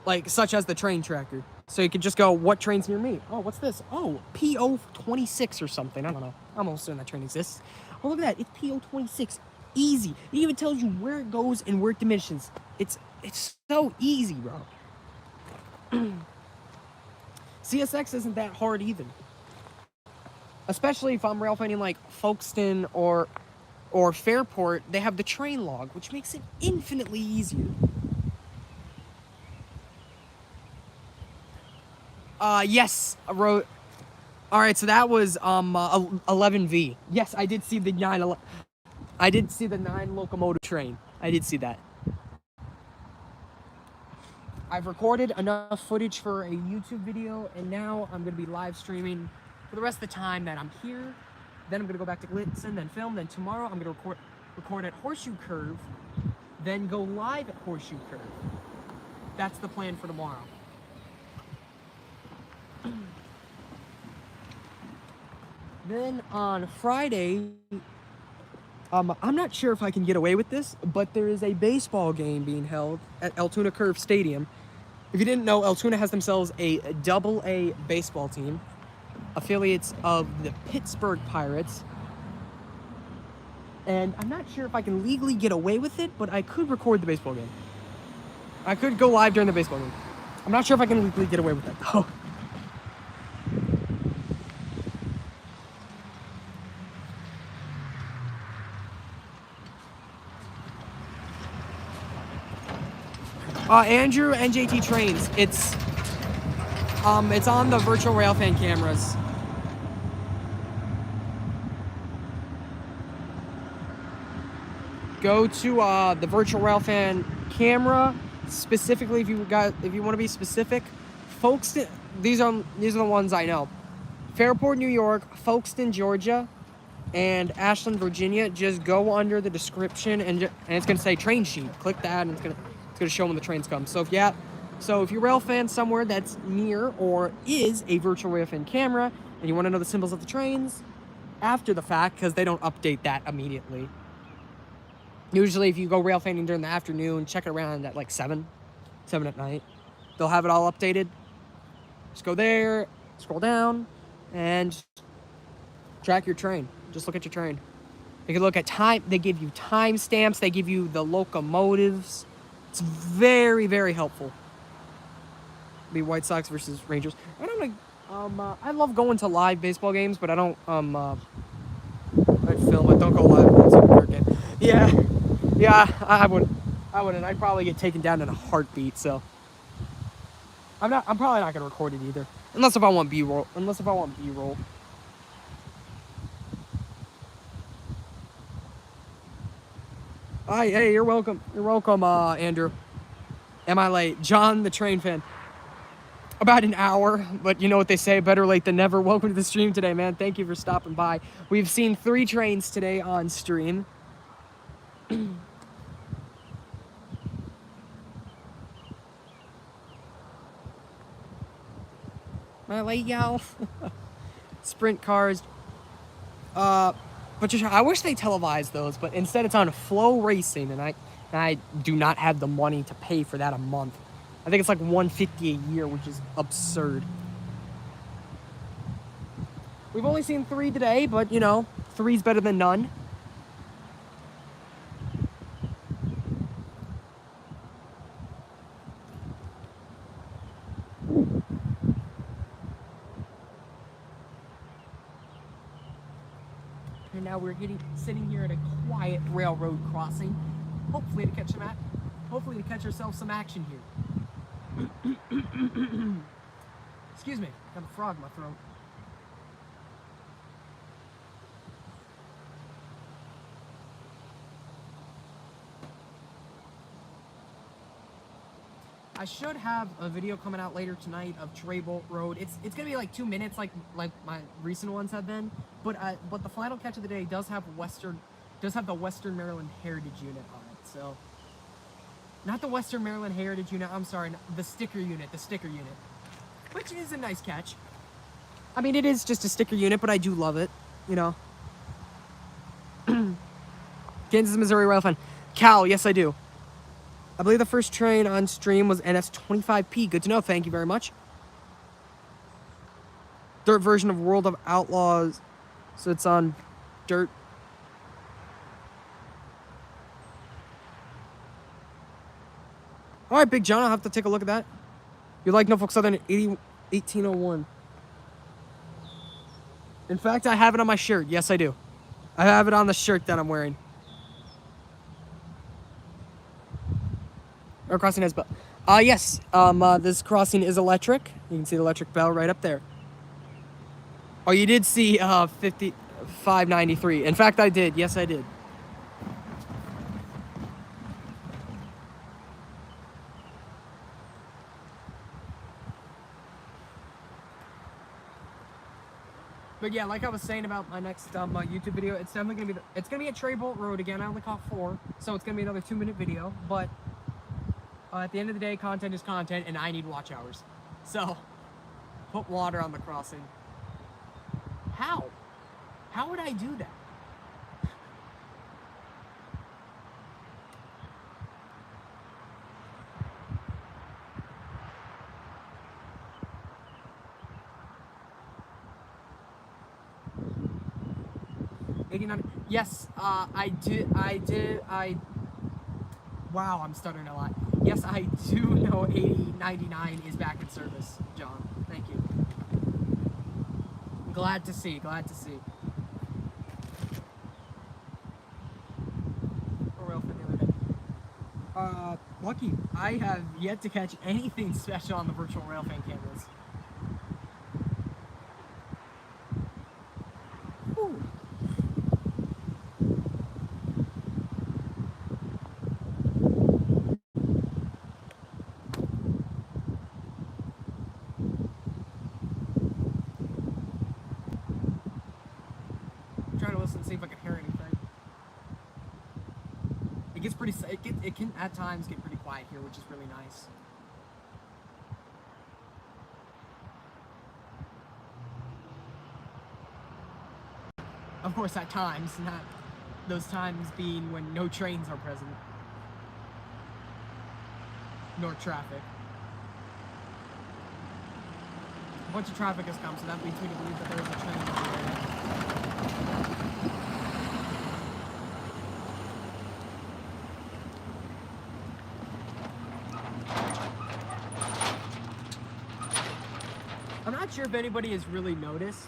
like such as the train tracker. So you can just go, what train's near me? Oh, what's this? Oh, PO26 or something. I don't know. I'm almost certain that train exists. Oh, look at that. It's PO26. Easy. It even tells you where it goes and where it diminishes. It's so easy, bro. CSX isn't that hard either. Especially if I'm railfanning like Folkestone or Fairport, they have the train log, which makes it infinitely easier. Yes, I wrote. All right, so that was 11V. Yes, I did see the 9 locomotive train. I did see that. I've recorded enough footage for a YouTube video, and now I'm going to be live streaming for the rest of the time that I'm here. Then I'm going to go back to Glitzen, then film. Then tomorrow I'm going to record at Horseshoe Curve, then go live at Horseshoe Curve. That's the plan for tomorrow. Then on Friday, I'm not sure if I can get away with this, but there is a baseball game being held at Altoona Curve Stadium. If you didn't know, Altoona has themselves a AA baseball team, affiliates of the Pittsburgh Pirates. And I'm not sure if I can legally get away with it, but I could record the baseball game. I could go live during the baseball game. I'm not sure if I can legally get away with that, though. Andrew, NJT trains. It's on the virtual Railfan cameras. Go to the virtual Railfan camera specifically if you want to be specific. Folkestone. These are the ones I know. Fairport, New York, Folkestone, Georgia, and Ashland, Virginia. Just go under the description and it's gonna say train sheet. Click that and it's gonna show when the trains come. So if you're Railfan somewhere that's near or is a virtual Railfan camera and you want to know the symbols of the trains after the fact, because they don't update that immediately. Usually if you go Railfanning during the afternoon, check it around at like 7 at night. They'll have it all updated. Just go there, scroll down, and track your train. Just look at your train. You can look at time. They give you timestamps. They give you the locomotives. It's very, very helpful. Be White Sox versus Rangers. I love going to live baseball games, but I don't I film it. Don't go live to a game. Yeah, I wouldn't. I'd probably get taken down in a heartbeat. So I'm probably not gonna record it either, unless if I want B-roll. Hi, hey, you're welcome. You're welcome, Andrew. Am I late? John, the train fan. About an hour, but you know what they say, better late than never. Welcome to the stream today, man. Thank you for stopping by. We've seen 3 trains today on stream. Am I late, y'all? Sprint cars. But I wish they televised those, but instead it's on Flow Racing, and I do not have the money to pay for that a month. I think it's like $150 a year, which is absurd. We've only seen 3 today, but you know, 3's better than none. And now we're sitting here at a quiet railroad crossing, hopefully to catch ourselves some action here. Excuse me, got a frog in my throat. I should have a video coming out later tonight of Traybolt Road. It's gonna be like 2 minutes, like my recent ones have been. But the final catch of the day does have the Western Maryland Heritage Unit on it. So not the Western Maryland Heritage Unit. I'm sorry, the sticker unit, which is a nice catch. I mean, it is just a sticker unit, but I do love it. You know. Kansas, Missouri Railfanning. Cal, yes I do. I believe the first train on stream was NS25P. Good to know. Thank you very much. Dirt version of World of Outlaws. So it's on dirt. All right, Big John. I'll have to take a look at that. You like Norfolk Southern 1801. In fact, I have it on my shirt. Yes, I do. I have it on the shirt that I'm wearing. Or crossing has bell. Yes. This crossing is electric. You can see the electric bell right up there. Oh, you did see 5593. In fact, I did. Yes, I did. But yeah, like I was saying about my next YouTube video, it's definitely gonna be it's gonna be at Traybolt Road again. I only caught 4, so it's gonna be another 2-minute video. But at the end of the day, content is content, and I need watch hours. So put water on the crossing. How? How would I do that? Yes, I did. Wow, I'm stuttering a lot. Yes, I do know 8099 is back in service, John. Thank you. Glad to see. Lucky. I have yet to catch anything special on the virtual Railfan cameras. Whew. I'm trying to listen to see if I can hear anything. It gets pretty. It can at times get pretty quiet here, which is really nice. Of course, at times, not those times being when no trains are present, nor traffic. A bunch of traffic has come, so that leads me to believe that there is a train over there. I'm not sure if anybody has really noticed,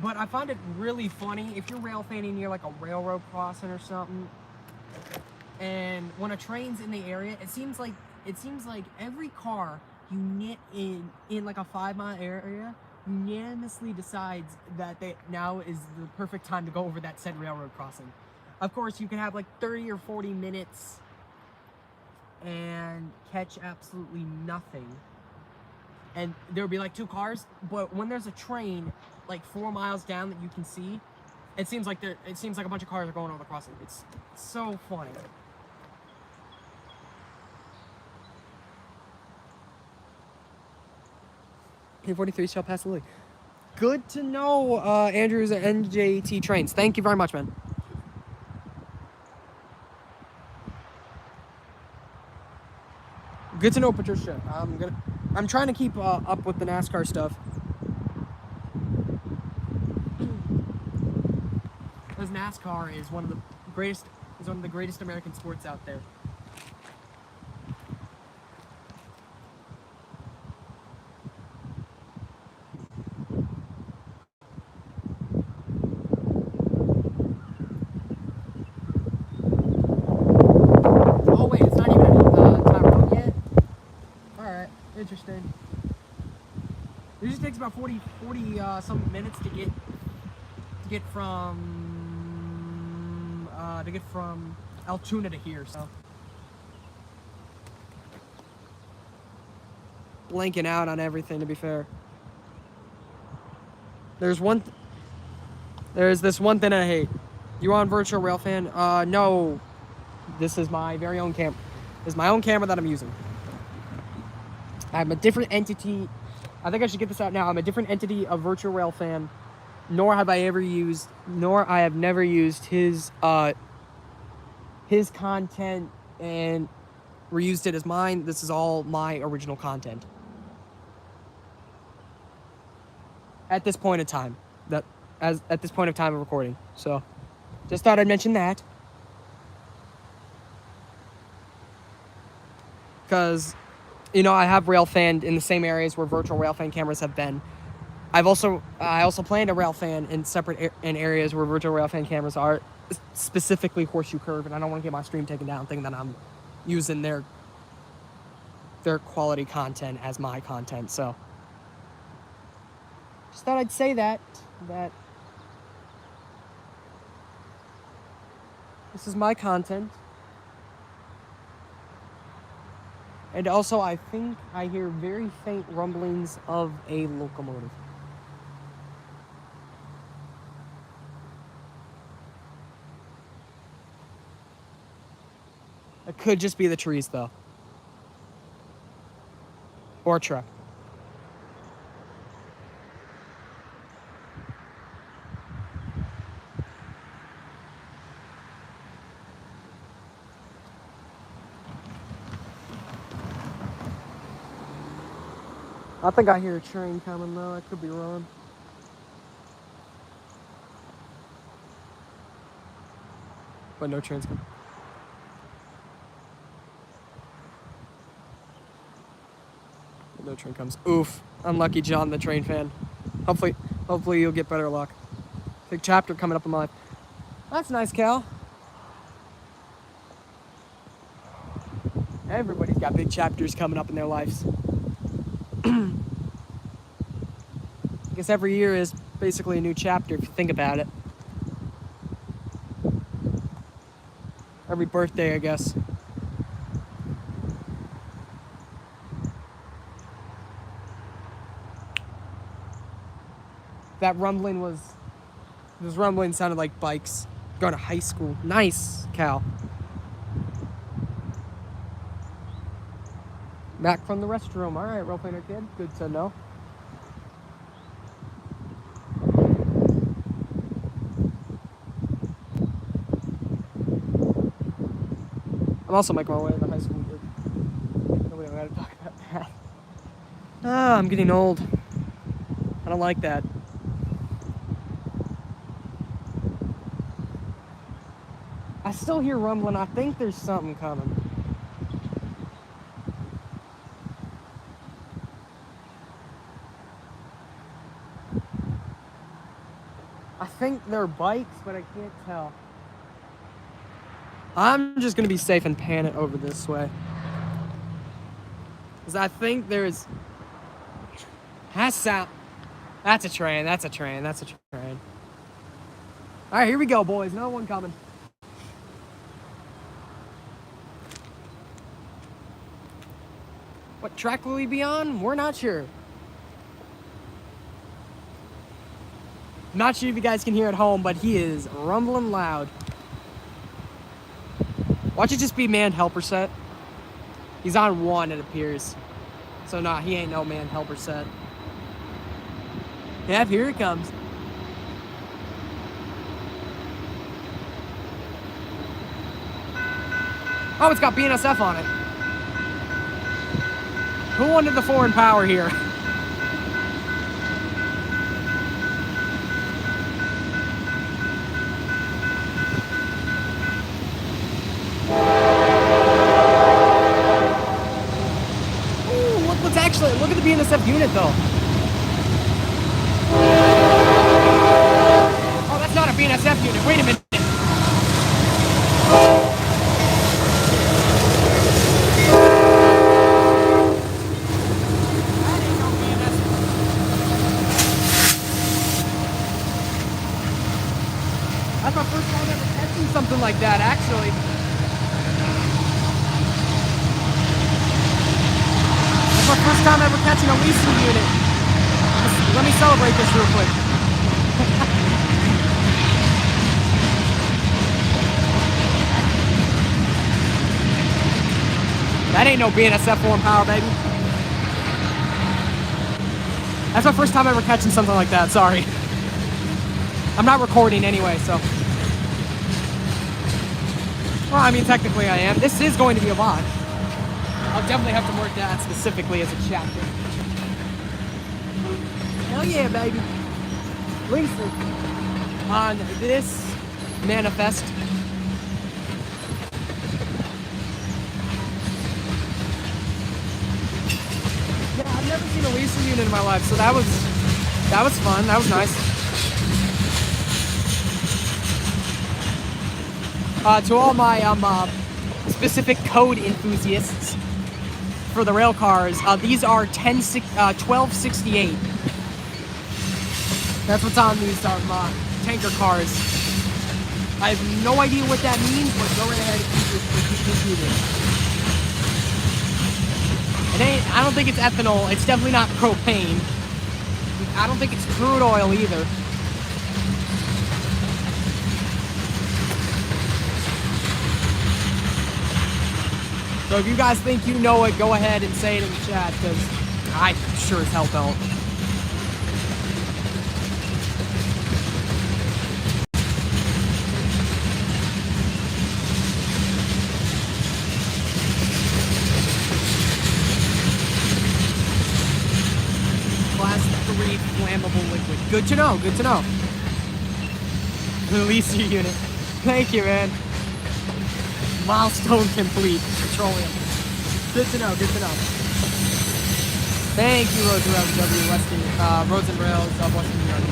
but I find it really funny if you're railfanning near like a railroad crossing or something, and when a train's in the area, it seems like every car in like a 5-mile area unanimously decides that now is the perfect time to go over that said railroad crossing. Of course, you can have like 30 or 40 minutes and catch absolutely nothing. And there'll be like 2 cars, but when there's a train like 4 miles down that you can see, it seems like a bunch of cars are going over the crossing. It's so funny. K43 shall pass Lilly. Good to know, Andrew's NJT trains. Thank you very much, man. Good to know, Patricia. I'm trying to keep up with the NASCAR stuff. Because NASCAR is one of the greatest American sports out there. interesting. It usually takes about 40 some minutes to get from Altoona to here. So blanking out on everything, to be fair. There's this one thing I hate. You on virtual Railfan? No. This is my very own camera. This is my own camera that I'm using. I'm a different entity. I think I should get this out now. I'm a different entity of virtual Railfan. Nor have I never used his content and reused it as mine. This is all my original content. At this point in time. At this point of time of recording. So just thought I'd mention that. Because, I have Railfan in the same areas where virtual Railfan cameras have been. I also plan to Railfan in separate in areas where virtual Railfan cameras are, specifically Horseshoe Curve, and I don't want to get my stream taken down thinking that I'm using their quality content as my content. So just thought I'd say that this is my content. And also, I think I hear very faint rumblings of a locomotive. It could just be the trees, though. Or a truck. I think I hear a train coming, though. I could be wrong. But no train's coming. No train comes. Oof. Unlucky John, the train fan. Hopefully you'll get better luck. Big chapter coming up in my life. That's nice, Cal. Everybody's got big chapters coming up in their lives. I guess every year is basically a new chapter if you think about it. Every birthday, I guess. That rumbling those rumbling sounded like bikes. Going to high school. Nice, Cal. Back from the restroom. All right, Railfanner kid. Good to know. I'm also making my way to the high school. Nobody got to talk about that. Ah, I'm getting old. I don't like that. I still hear rumbling. I think there's something coming. I think they're bikes, but I can't tell. I'm just gonna be safe and pan it over this way. Because I think there's... That's a train, that's a train, that's a train. Alright, here we go, boys. Another one coming. What track will we be on? We're not sure. Not sure if you guys can hear at home, but he is rumbling loud. Watch it just be manned helper set. He's on 1, it appears. So nah, he ain't no manned helper set. Yep, here it comes. Oh, it's got BNSF on it. Who wanted the foreign power here? Look at the BNSF unit, though. Oh, that's not a BNSF unit. Wait a minute. That's my first time ever catching something like that, actually. That's my first time ever catching a leasing unit. Let me celebrate this real quick. That ain't no BNSF form power, baby. That's my first time ever catching something like that, sorry. I'm not recording anyway, so. Well, I mean, technically I am. This is going to be a VOD. I'll definitely have to work that specifically as a chapter. Hell yeah, baby. Leasing. On this manifest. Yeah, I've never seen a leasing unit in my life, so that was fun. That was nice. To all my specific code enthusiasts for the rail cars, these are 1268. That's what's on these tanker cars. I have no idea what that means, but go right ahead and keep it. It ain't. I don't think it's ethanol. It's definitely not propane. I don't think it's crude oil either. So if you guys think you know it, go ahead and say it in the chat, because I sure as hell don't. Class 3 flammable liquid. Good to know, good to know. Release your unit. Thank you, man. Milestone complete. Petroleum. Good to know, good to know. Thank you, Roads and Rails W. Western, Roads and Rails of Western New York.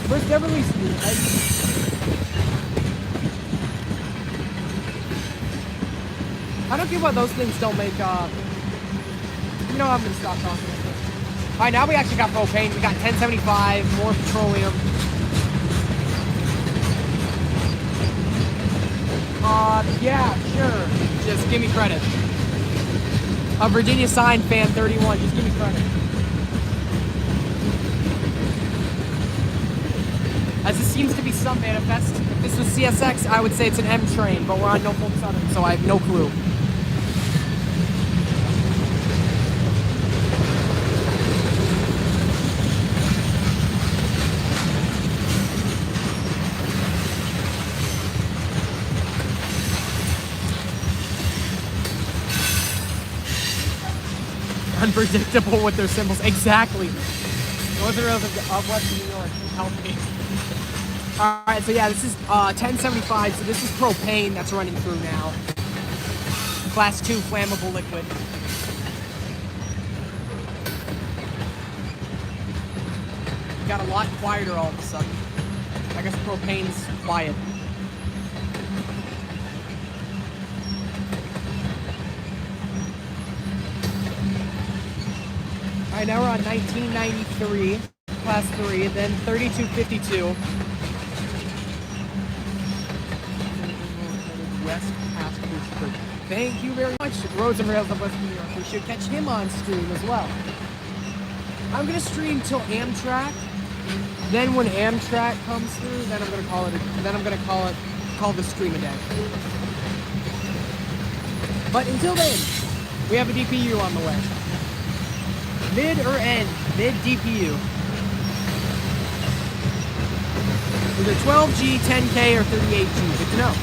First ever lease unit. I don't get why those things don't make, you know, I'm gonna stop talking. Alright, now we actually got propane. We got 1075, more petroleum. Yeah, sure. Just give me credit. A Virginia Sign fan 31, just give me credit. As this seems to be some manifest. If this was CSX, I would say it's an M train, but we're on Norfolk Southern, so I have no clue. Unpredictable with their symbols. Exactly. Those are rails of Western New York. Help me. Alright, so yeah, this is 1075, so this is propane that's running through now. Class 2 flammable liquid. Got a lot quieter all of a sudden. I guess propane's quiet. Alright, now we're on 1993, class 3, then 3252. West Passenger Street. Thank you very much, Roads and Rails of West New York. We should catch him on stream as well. I'm gonna stream till Amtrak. Then when Amtrak comes through, then I'm gonna call the stream a day. But until then, we have a DPU on the way. Mid or end? Mid DPU. Either 12G, 10K, or 38G. Good to know.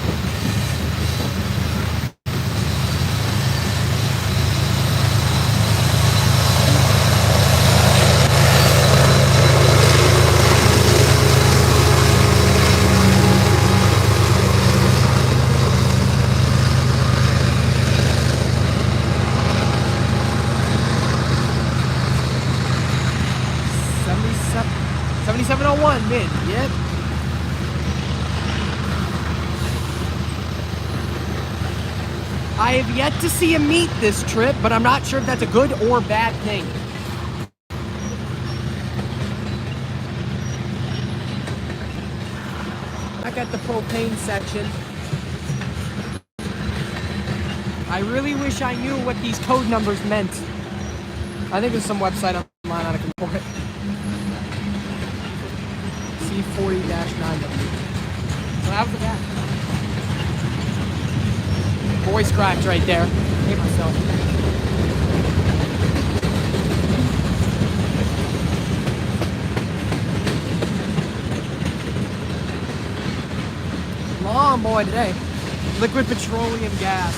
Mid, yep. I have yet to see him meet this trip, but I'm not sure if that's a good or bad thing. Back at the propane section. I really wish I knew what these code numbers meant. I think there's some website online I can pull it. C40-9W. So how's the back? Voice cracked right there. Hate myself. Long boy today. Liquid petroleum gas.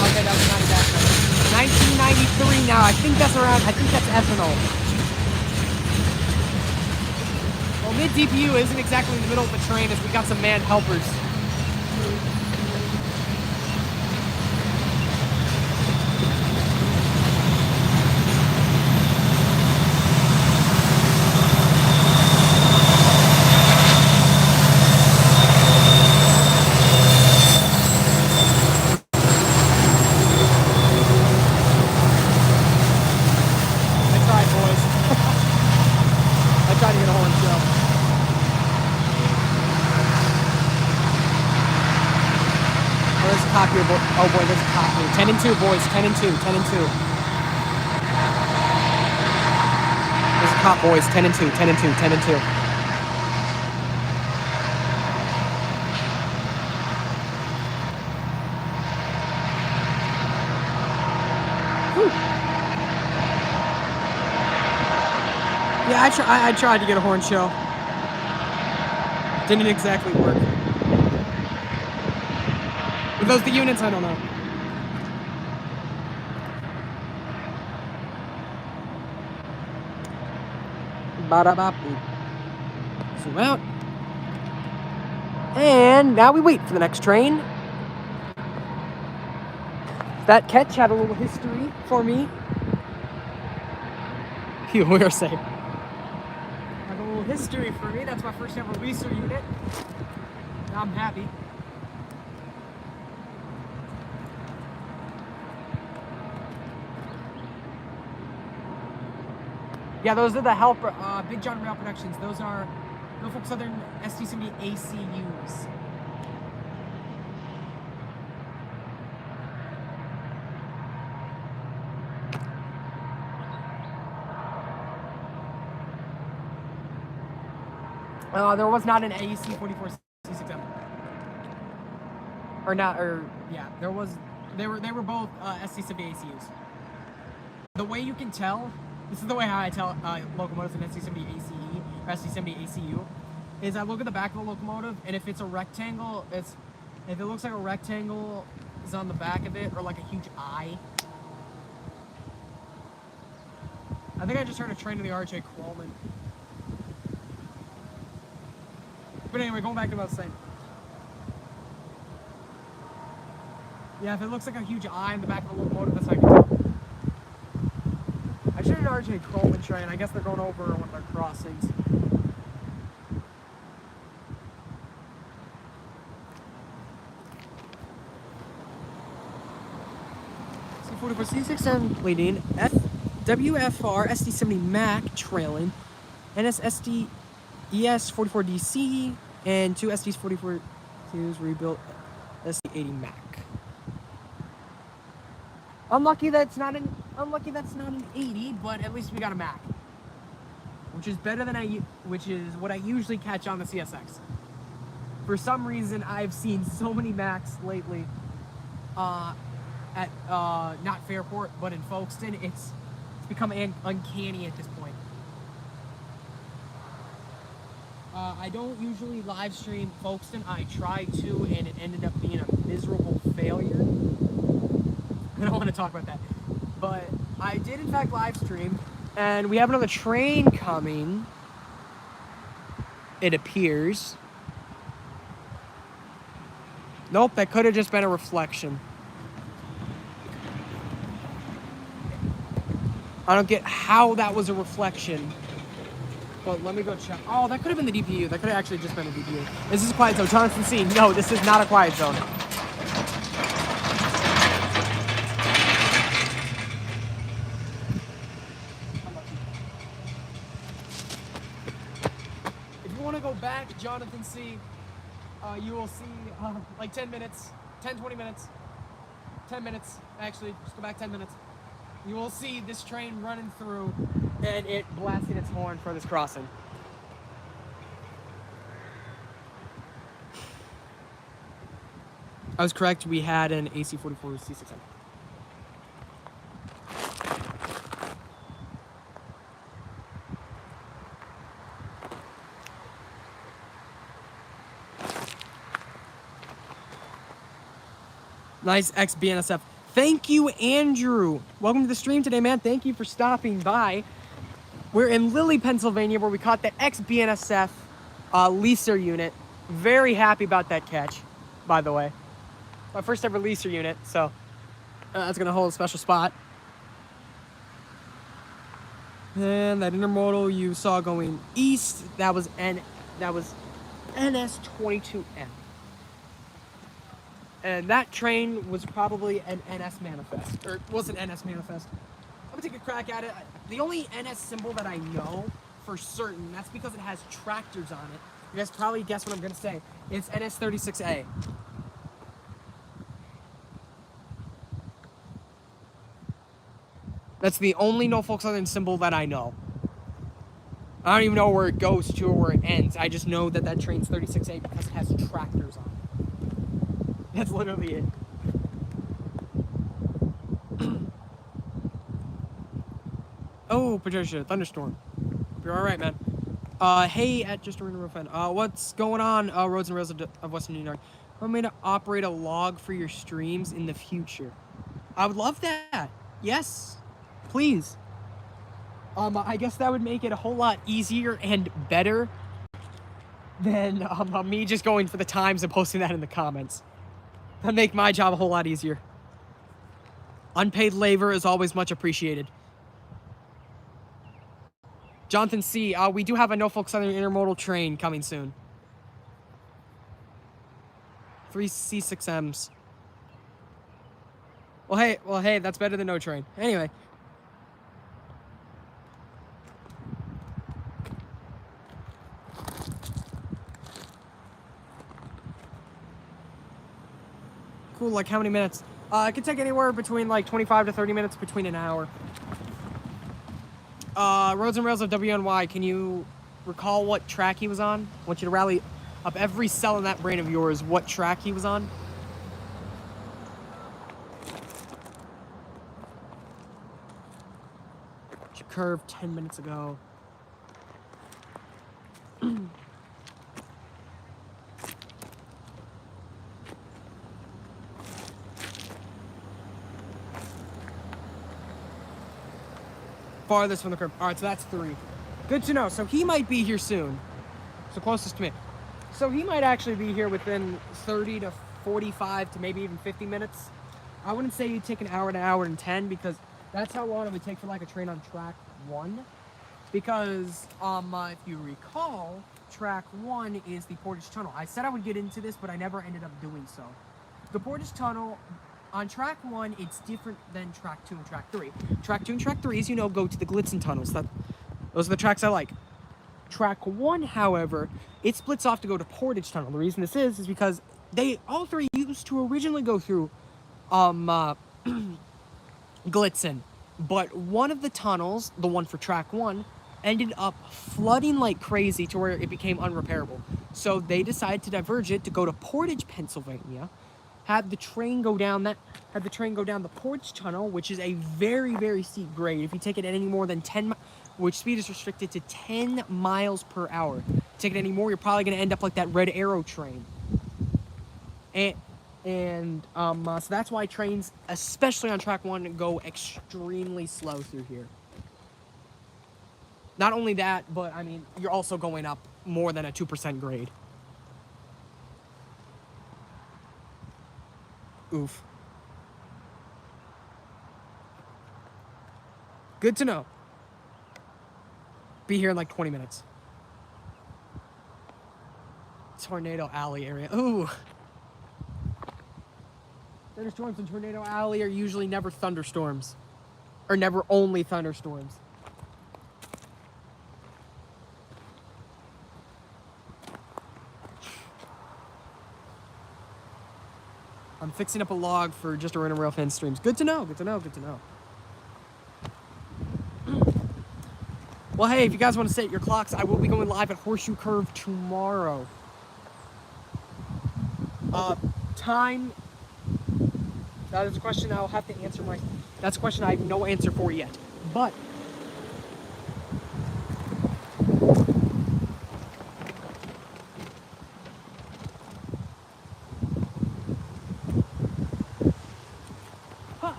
Okay, that was not a gas number. 1993 now. I think that's ethanol. Well, mid DPU isn't exactly in the middle of the train as we got some manned helpers. Oh boy, there's a cop here. 10 and 2, boys. 10 and 2. 10 and 2. There's a cop, boys. 10 and 2. 10 and 2. 10 and 2. Whew. Yeah, I tried to get a horn show. Didn't exactly work. Were those the units? I don't know. Ba-da-ba-boop. Zoom out. And now we wait for the next train. That catch had a little history for me. Phew, we are safe. Had a little history for me. That's my first ever Reeser unit. Now I'm happy. Yeah, those are the helper, Big John Rail Productions. Those are Norfolk Southern ST-70 ACUs. There was not an AEC 44 C6M. Or not, or yeah, there was. They were both ST-70 ACUs. The way you can tell. This is the way how I tell locomotives in ST-70 ACE or ST-70 ACU, is I look at the back of the locomotive, and if it's a rectangle, if it looks like a rectangle is on the back of it, or like a huge eye. I think I just heard a train in the RJ Coleman. But anyway, going back to what I was saying. Yeah, if it looks like a huge eye in the back of the locomotive, that's how I can tell. I should have an RJ Coleman train. I guess they're going over one of their crossings. C44 C6M leading, WFR ST-70 Mac trailing, NSSD ES44DC, and two ST-44s rebuilt ST-80 Mac. Unlucky that's not an 80, but at least we got a Mac, which is better than which is what I usually catch on the CSX. For some reason, I've seen so many Macs lately at not Fairport, but in Folkestone. It's become uncanny at this point. I don't usually live stream Folkestone. I tried to, and it ended up being a miserable failure. I don't want to talk about that. But I did, in fact, live stream, and we have another train coming, it appears. Nope, that could have just been a reflection. I don't get how that was a reflection. But let me go check. Oh, that could have been the DPU. That could have actually just been a DPU. This is a quiet zone. Jonathan C. No, this is not a quiet zone. If you want to go back, Jonathan C., you will see like 10 minutes, 10, 20 minutes, 10 minutes, actually, just go back 10 minutes. You will see this train running through and it blasting its horn for this crossing. I was correct, we had an AC-44 C6M. Nice ex-BNSF. Thank you, Andrew. Welcome to the stream today, man. Thank you for stopping by. We're in Lilly, Pennsylvania, where we caught the ex-BNSF leaser unit. Very happy about that catch, by the way. My first ever leaser unit, so that's gonna hold a special spot. And that intermodal you saw going east, that was NS22M. And that train was probably an NS manifest, or was an NS manifest. I'm gonna take a crack at it. The only NS symbol that I know for certain, that's because it has tractors on it. You guys probably guess what I'm gonna say. It's NS36A. That's the only Norfolk Southern symbol that I know. I don't even know where it goes to or where it ends. I just know that that train's 36A because it has tractors on it. That's literally it. Oh, Patricia, thunderstorm. You're all right, man. Hey, at Just a Random Fan. What's going on, Roads and Rails of Western New York? Want me to operate a log for your streams in the future? I would love that. Yes, please. I guess that would make it a whole lot easier and better than me just going for the times and posting that in the comments. That'd make my job a whole lot easier. Unpaid labor is always much appreciated. Jonathan C., we do have a Norfolk Southern intermodal train coming soon. 3 C6Ms. Well, hey, that's better than no train. Anyway. Cool, like how many minutes? It could take anywhere between like 25 to 30 minutes, between an hour. Roads and Rails of WNY, can you recall what track he was on? I want you to rally up every cell in that brain of yours, what track he was on. She curved 10 minutes ago. Farthest from the curb. All right, so that's 3. Good to know. So he might be here soon. So closest to me. So he might actually be here within 30 to 45 to maybe even 50 minutes. I wouldn't say you'd take an hour and 10 because that's how long it would take for like a train on track 1. Because if you recall, track 1 is the Portage Tunnel. I said I would get into this, but I never ended up doing so. The Portage Tunnel, on track 1, it's different than track 2 and track 3. Track 2 and track 3, as you know, go to the Glitzen tunnels. Those are the tracks I like. Track 1, however, it splits off to go to Portage Tunnel. The reason this is because all 3 used to originally go through Glitzen. But one of the tunnels, the one for track 1, ended up flooding like crazy to where it became unrepairable. So they decided to diverge it to go to Portage, Pennsylvania. Had the train go down the Portage Tunnel, which is a very, very steep grade. If you take it at any more than 10, which speed is restricted to 10 miles per hour. Take it any more, you're probably going to end up like that Red Arrow train. So that's why trains, especially on track 1, go extremely slow through here. Not only that, but I mean, you're also going up more than a 2% grade. Oof. Good to know. Be here in like 20 minutes. Tornado Alley area. Ooh. Thunderstorms in Tornado Alley are usually never thunderstorms. Or never only thunderstorms. I'm fixing up a log for just a random Railfan streams. Good to know. Good to know. Good to know. Well, hey, if you guys want to set your clocks, I will be going live at Horseshoe Curve tomorrow. Time. That is a question I'll have to answer that's a question I have no answer for yet. But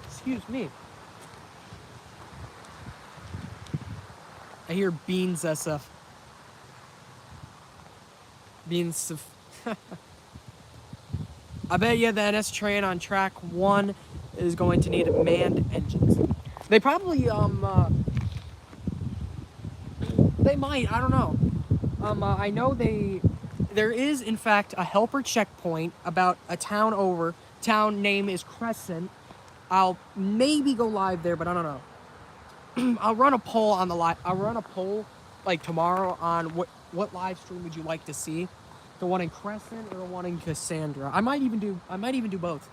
excuse me. I hear beans stuff. Beans stuff. I bet you the NS train on track 1 is going to need manned engines. They probably they might, I don't know. I know there is in fact a helper checkpoint about a town over. Town name is Crescent. I'll maybe go live there, but I don't know. I'll run a poll on I'll run a poll like tomorrow on what live stream would you like to see? The one in Crescent or the one in Cassandra? I might even do both.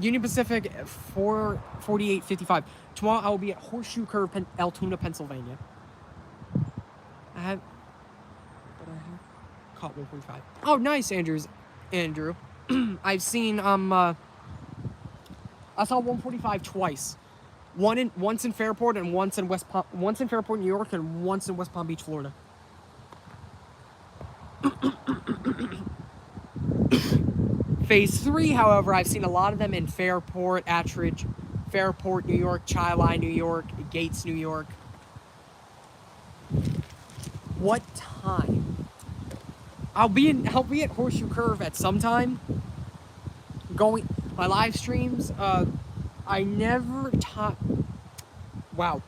Union Pacific 44855. Tomorrow I will be at Horseshoe Curve, Altoona, Pennsylvania. I have caught 145. Oh, nice, Andrew. I've seen I saw 145 twice. Once in Fairport and once in Fairport, New York, and once in West Palm Beach, Florida. Phase 3, however, I've seen a lot of them in Fairport, Attridge, Fairport, New York, Chi-Line, New York, Gates, New York. What time? I'll be at Horseshoe Curve at some time. My live streams. I never Wow,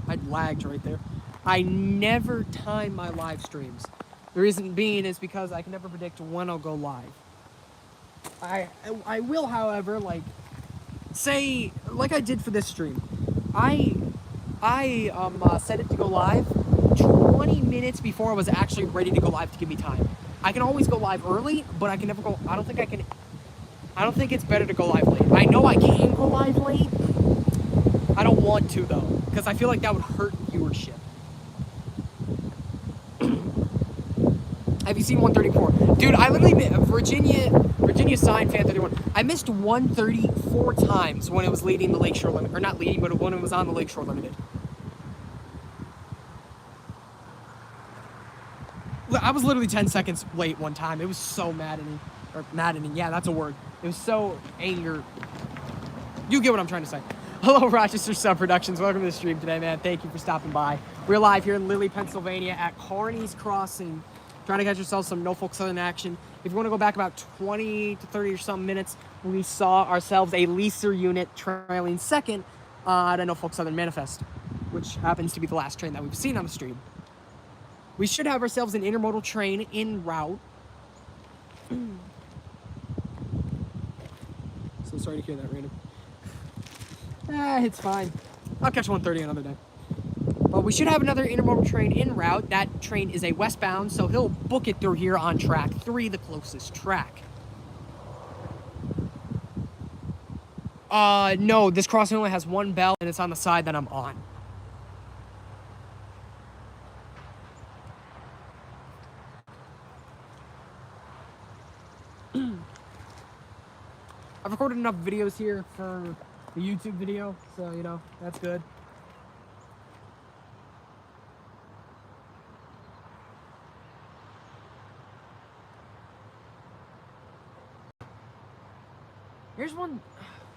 I lagged right there. I never time my live streams. The reason being is because I can never predict when I'll go live. I will, however, say like I did for this stream. I set it to go live 20 minutes before I was actually ready to go live to give me time. I can always go live early, but I can never go. I don't think it's better to go live late. I know I can go live late. I don't want to though, because I feel like that would hurt viewership. Have you seen 134? Dude, I literally Virginia signed fan 31. I missed 134 times when it was leading the Lakeshore Limited. Or not leading, but when it was on the Lakeshore Limited. I was literally 10 seconds late one time. It was so maddening. Or maddening, yeah, that's a word. It was so anger. You get what I'm trying to say. Hello, Rochester Sub Productions. Welcome to the stream today, man. Thank you for stopping by. We're live here in Lilly, Pennsylvania at Carney's Crossing. Trying to catch yourself some Norfolk Southern action. If you want to go back about 20 to 30 or some minutes, we saw ourselves a leaser unit trailing second at a Norfolk Southern manifest, which happens to be the last train that we've seen on the stream. We should have ourselves an intermodal train en route. So sorry to hear that, Random. It's fine. I'll catch 130 another day. But we should have another intermodal train en route. That train is a westbound, so he'll book it through here on track 3, the closest track. No, this crossing only has one bell, and it's on the side that I'm on. I've recorded enough videos here for the YouTube video, so, you know, that's good. Here's one.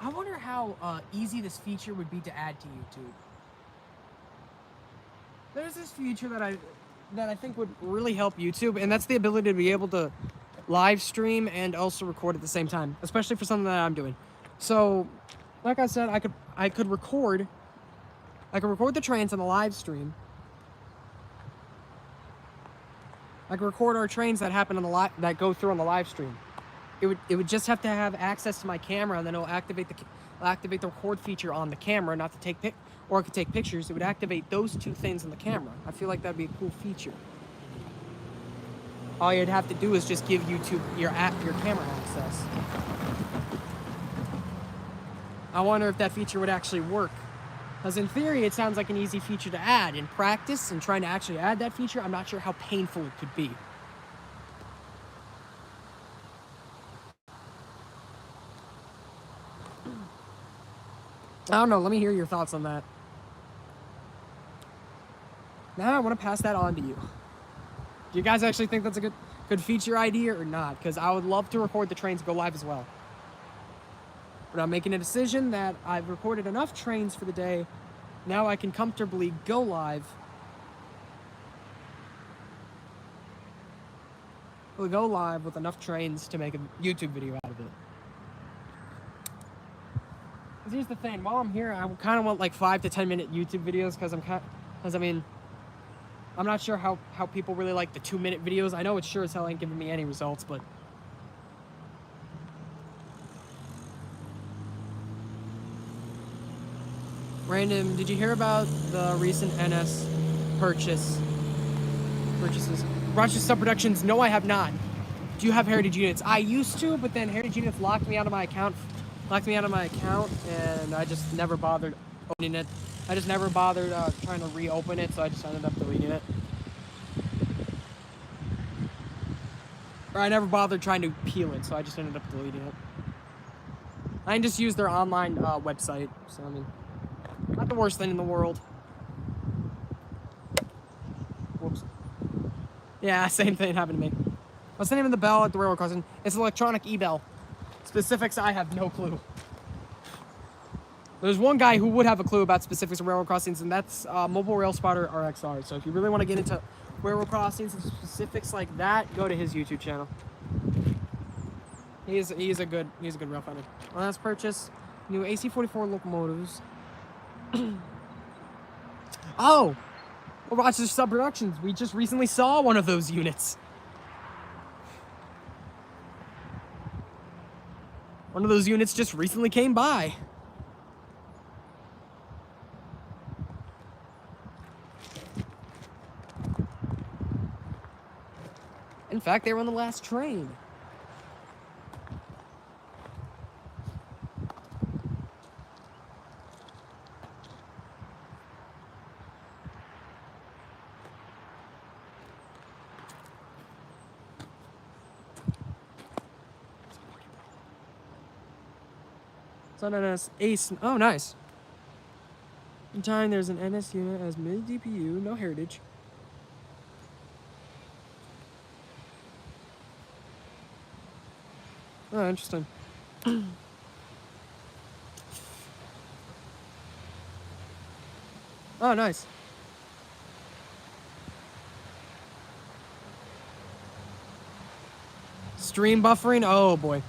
I wonder how easy this feature would be to add to YouTube. There's this feature that I think would really help YouTube, and that's the ability to be able to live stream and also record at the same time, especially for something that I'm doing. So, like I said, I could record the trains on the live stream. I could record our trains that happen on the that go through on the live stream. It would just have to have access to my camera, and then it'll activate the record feature on the camera, not to take or it could take pictures. It would activate those two things on the camera. I feel like that'd be a cool feature. all you'd have to do is just give YouTube your camera access. I wonder if that feature would actually work. Because in theory, it sounds like an easy feature to add. In practice, and trying to actually add that feature, I'm not sure how painful it could be. I don't know. Let me hear your thoughts on that. Now I want to pass that on to you. Do you guys actually think that's a good feature idea or not? Because I would love to record the trains go live as well. But I'm making a decision that I've recorded enough trains for the day. Now I can comfortably go live. We'll go live with enough trains to make a YouTube video out of it. Here's the thing, while I'm here, I kind of want like 5 to 10 minute YouTube videos because I'm not sure how people really like the 2-minute videos. I know it sure as hell ain't giving me any results, but random, did you hear about the recent NS purchases? Rochester Productions, no I have not. Do you have Heritage Units? I used to, but then Heritage Units locked me out of my account, and I just never bothered opening it. I just never bothered trying to reopen it, so I just ended up deleting it. Or I never bothered trying to peel it, so I just ended up deleting it. I just used their online website, so I mean, not the worst thing in the world. Whoops. Yeah, same thing happened to me. What's the name of the bell at the railroad crossing? It's electronic e-bell. Specifics, I have no clue. There's one guy who would have a clue about specifics of railroad crossings, and that's Mobile Rail Spotter RXR. So if you really want to get into railroad crossings and specifics like that, go to his YouTube channel. He's a good railfanning. Last purchase, new AC-44 locomotives. Oh, well, Rochester Sub Productions. We just recently saw one of those units. One of those units just recently came by. In fact, they were on the last train. It's on NS Ace. Oh, nice. In time, there's an NS unit as mid DPU, no heritage. Oh, interesting. Oh, nice. Stream buffering? Oh, boy.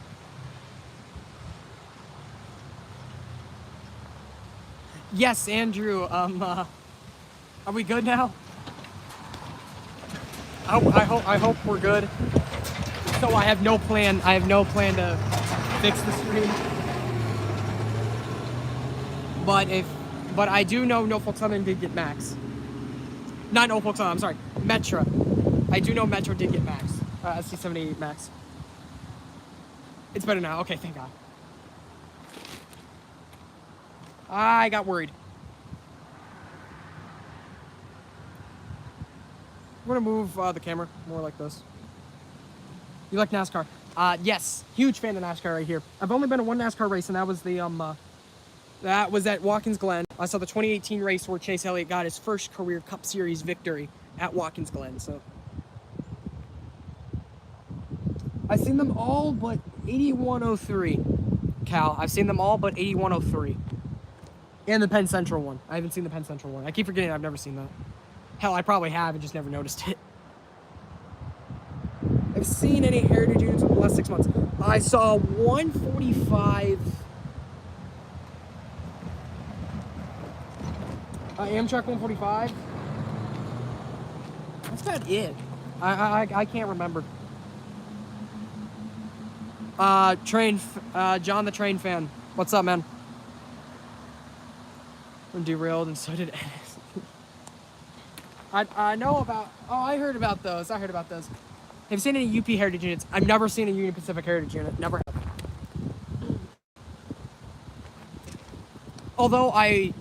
Yes, Andrew, are we good now? I hope we're good. So I have no plan to fix the stream. But I do know Norfolk Southern did get max. Not Norfolk Southern, I'm sorry, Metro. I do know Metro did get max. SC-78 max. It's better now, okay, thank God. I got worried. I'm gonna move the camera more like this. You like NASCAR? Yes, huge fan of NASCAR right here. I've only been to one NASCAR race, and that was that was at Watkins Glen. I saw the 2018 race where Chase Elliott got his first career Cup Series victory at Watkins Glen. So I've seen them all but 8103. Cal, I've seen them all but 8103. And the Penn Central one. I haven't seen the Penn Central one. I keep forgetting I've never seen that. Hell, I probably have and just never noticed it. I've seen any heritage units over the last 6 months. I saw 145 Amtrak 145. That's about it. I can't remember. John the Train fan. What's up, man? I'm derailed and so did Ennis. I know about, oh, I heard about those. Have you seen any UP Heritage units? I've never seen a Union Pacific Heritage unit. Never have. Although I...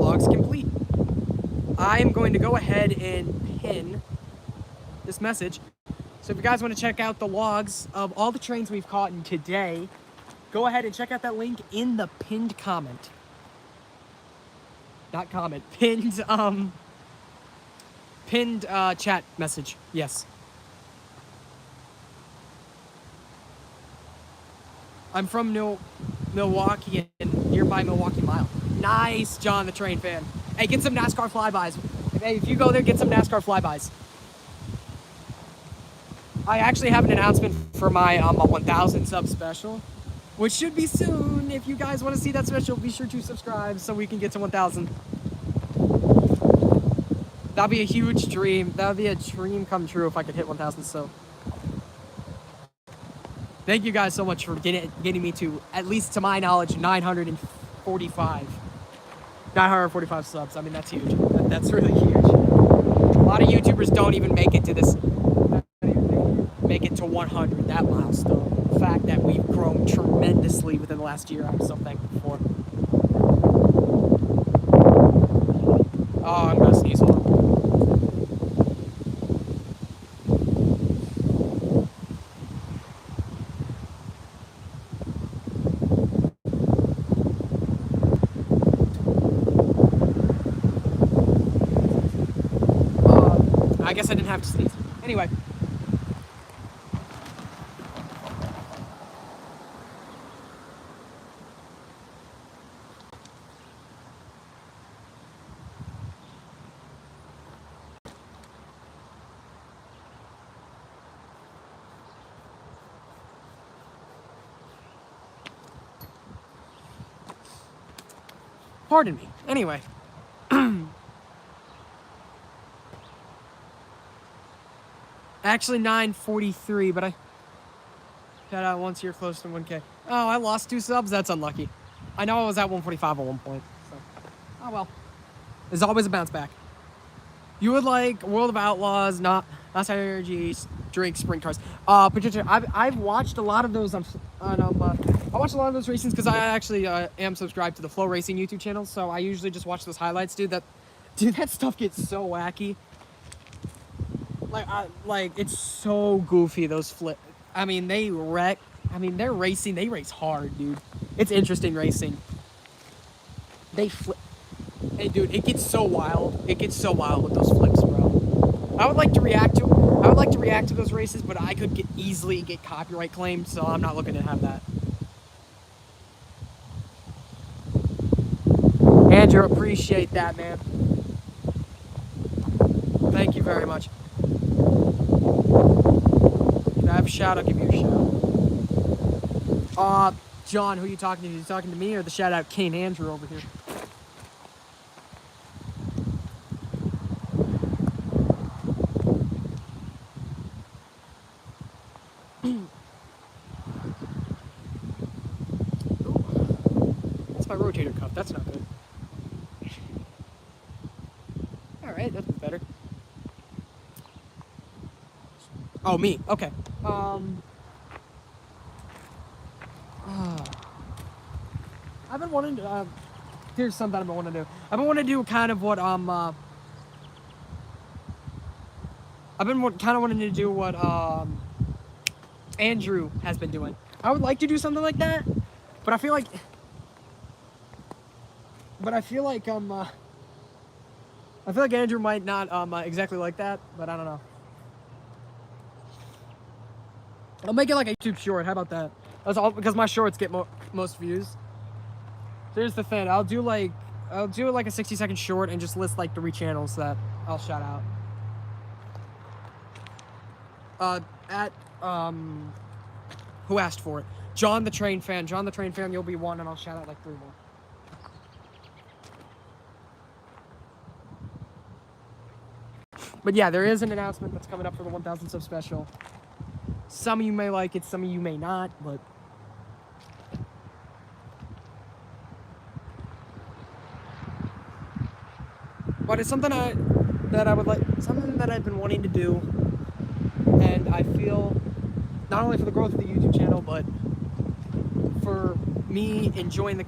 Logs complete. I am going to go ahead and pin this message. So if you guys want to check out the logs of all the trains we've caught in today, go ahead and check out that link in the pinned comment. Not comment, pinned chat message. Yes. I'm from Milwaukee and nearby Milwaukee Mile. Nice, John the train fan. Hey, get some NASCAR flybys. Hey, if you go there, get some NASCAR flybys. I actually have an announcement for my 1,000 sub special, which should be soon. If you guys want to see that special, be sure to subscribe so we can get to 1,000. That'd be a huge dream. That'd be a dream come true if I could hit 1,000. So, thank you guys so much for getting me to, at least to my knowledge, 945 subs. I mean, that's huge. That's really huge. A lot of YouTubers don't even make it to this. Make it to 100, that milestone. The fact that we've grown tremendously within the last year, I'm so thankful for. Oh, I'm gonna sneeze. Hold on. I guess I didn't have to sneeze. Anyway. Pardon me. Anyway. Actually 943, but I got out once you're close to 1K. Oh, I lost 2 subs? That's unlucky. I know I was at 145 at one point. So. Oh well. There's always a bounce back. You would like World of Outlaws, not Energy, Drink, Sprint Cars. Patricia, I've watched a lot of those I watched a lot of those races because I actually am subscribed to the Flow Racing YouTube channel, so I usually just watch those highlights, dude. That stuff gets so wacky. Like it's so goofy, those flip. I mean, they wreck. I mean, they're racing. They race hard, dude. It's interesting racing. They flip. Hey, dude, it gets so wild. It gets so wild with those flips, bro. I would like to react to those races, but I could easily get copyright claimed, so I'm not looking to have that. Andrew, appreciate that, man. Thank you very much. Can I have a shout? I'll give you a shout. John, who are you talking to? Are you talking to me or the shout out Kane Andrew over here? That's my rotator cuff. That's not good. Alright, that's better. Oh, me. Okay. I've been wanting to, here's something I've been wanting to do. I've been wanting to do kind of what, I've been kind of wanting to do what, Andrew has been doing. I would like to do something like that, but I feel like, Andrew might not, exactly like that, but I don't know. I'll make it like a YouTube short. How about that? That's all because my shorts get most views. So here's the thing. I'll do like a 60-second short and just list like 3 channels that I'll shout out. Who asked for it? John the Train Fan. John the Train Fan, you'll be one, and I'll shout out like 3 more. But yeah, there is an announcement that's coming up for the 1,000 sub special. Some of you may like it, some of you may not, but but it's something that I would like, something that I've been wanting to do, and I feel not only for the growth of the YouTube channel, but for me enjoying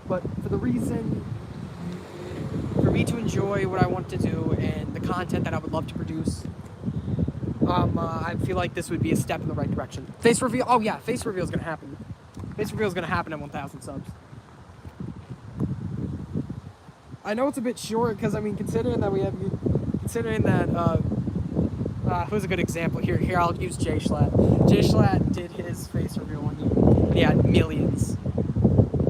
but for the reason for me to enjoy what I want to do and the content that I would love to produce. I feel like this would be a step in the right direction. Face reveal. Oh yeah, face reveal is gonna happen. Face reveal is gonna happen at 1,000 subs. I know it's a bit short because I mean, considering that who's a good example here? Here, I'll use Jay Schlatt. Jay Schlatt did his face reveal when he had millions.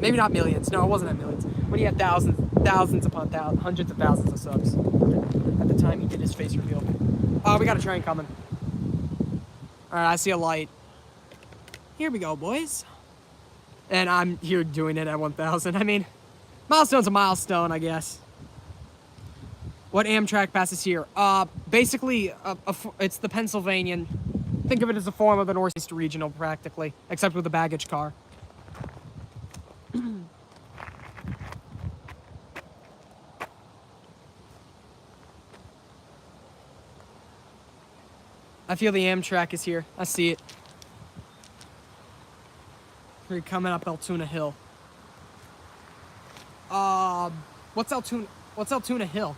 Maybe not millions. No, it wasn't at millions. When he had thousands upon thousands, hundreds of thousands of subs. At the time he did his face reveal. Oh, we got a train coming. All right, I see a light. Here we go, boys. And I'm here doing it at 1,000. I mean, milestone's a milestone, I guess. What Amtrak passes here? Basically, it's the Pennsylvanian. Think of it as a form of the Northeast Regional, practically, except with a baggage car. I feel the Amtrak is here. I see it. We're coming up Altoona Hill. What's Altoona Hill?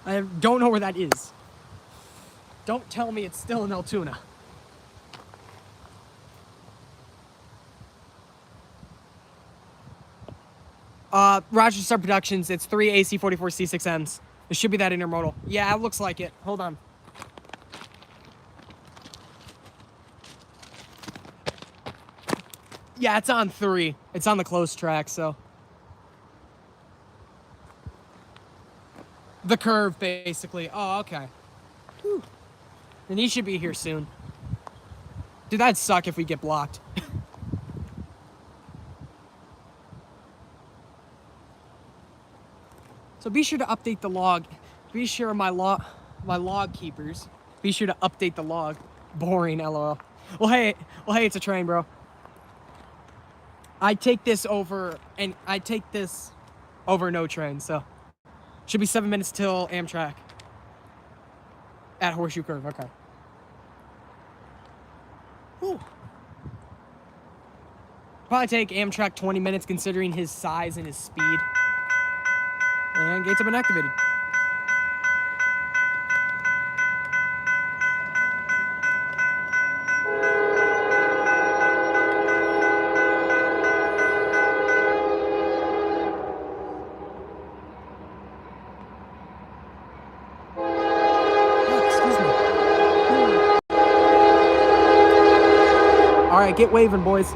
I don't know where that is. Don't tell me it's still in Altoona. Rochester Productions, it's 3 AC-44C6Ms. It should be that intermodal. Yeah, it looks like it. Hold on. Yeah, it's on 3. It's on the close track, so. The curve, basically. Oh, okay. Whew. Then he should be here soon. Dude, that'd suck if we get blocked. So be sure to update the log. Be sure my log keepers. Be sure to update the log. Boring, lol. Well, hey, it's a train, bro. I take this over no train, so. Should be 7 minutes till Amtrak. At Horseshoe Curve, okay. Whew. Probably take Amtrak 20 minutes considering his size and his speed. And gates have been activated. All right, get waving, boys.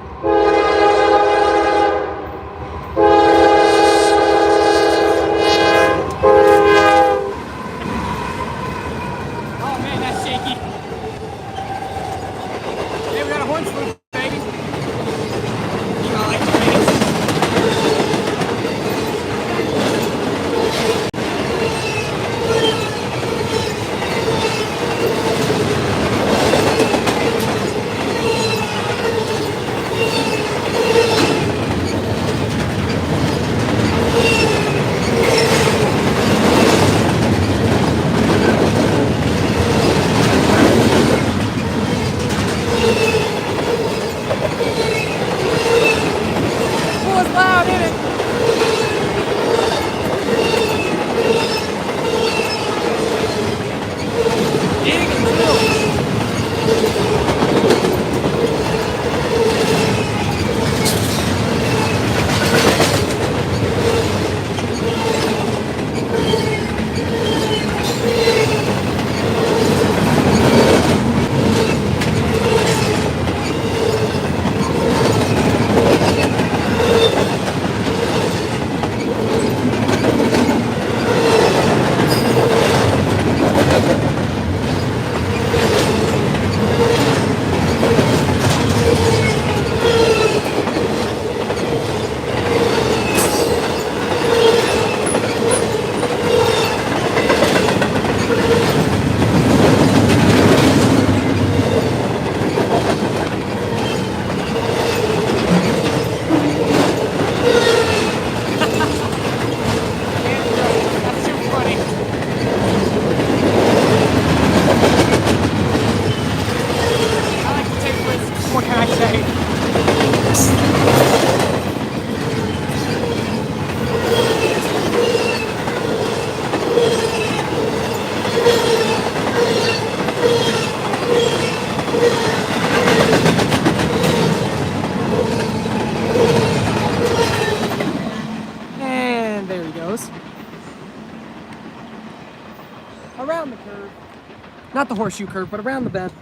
Not the horseshoe curve, but around the bend.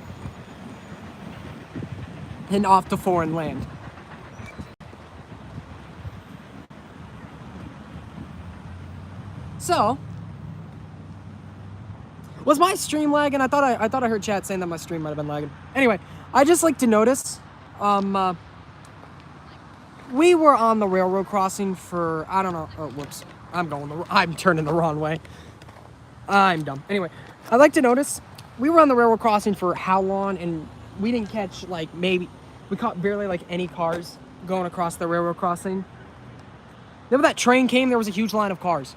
And off to foreign land. So, was my stream lagging? I thought I heard chat saying that my stream might have been lagging. Anyway, I just like to notice, we were on the railroad crossing for, I don't know, oh, whoops. I'm turning the wrong way. I'm dumb. Anyway, I like to notice, we were on the railroad crossing for how long, and we didn't catch, like, we caught barely, like, any cars going across the railroad crossing. Then when that train came, there was a huge line of cars.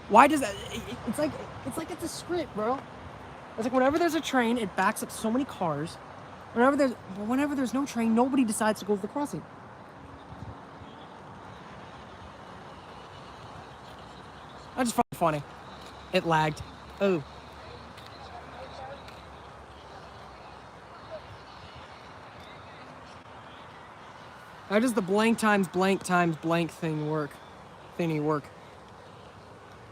Why does that, it's like it's a script, bro. It's like whenever there's a train, it backs up so many cars. Whenever there's no train, nobody decides to go to the crossing. I just find it funny. It lagged. Oh. How does the blank times blank thing work? Thingy work?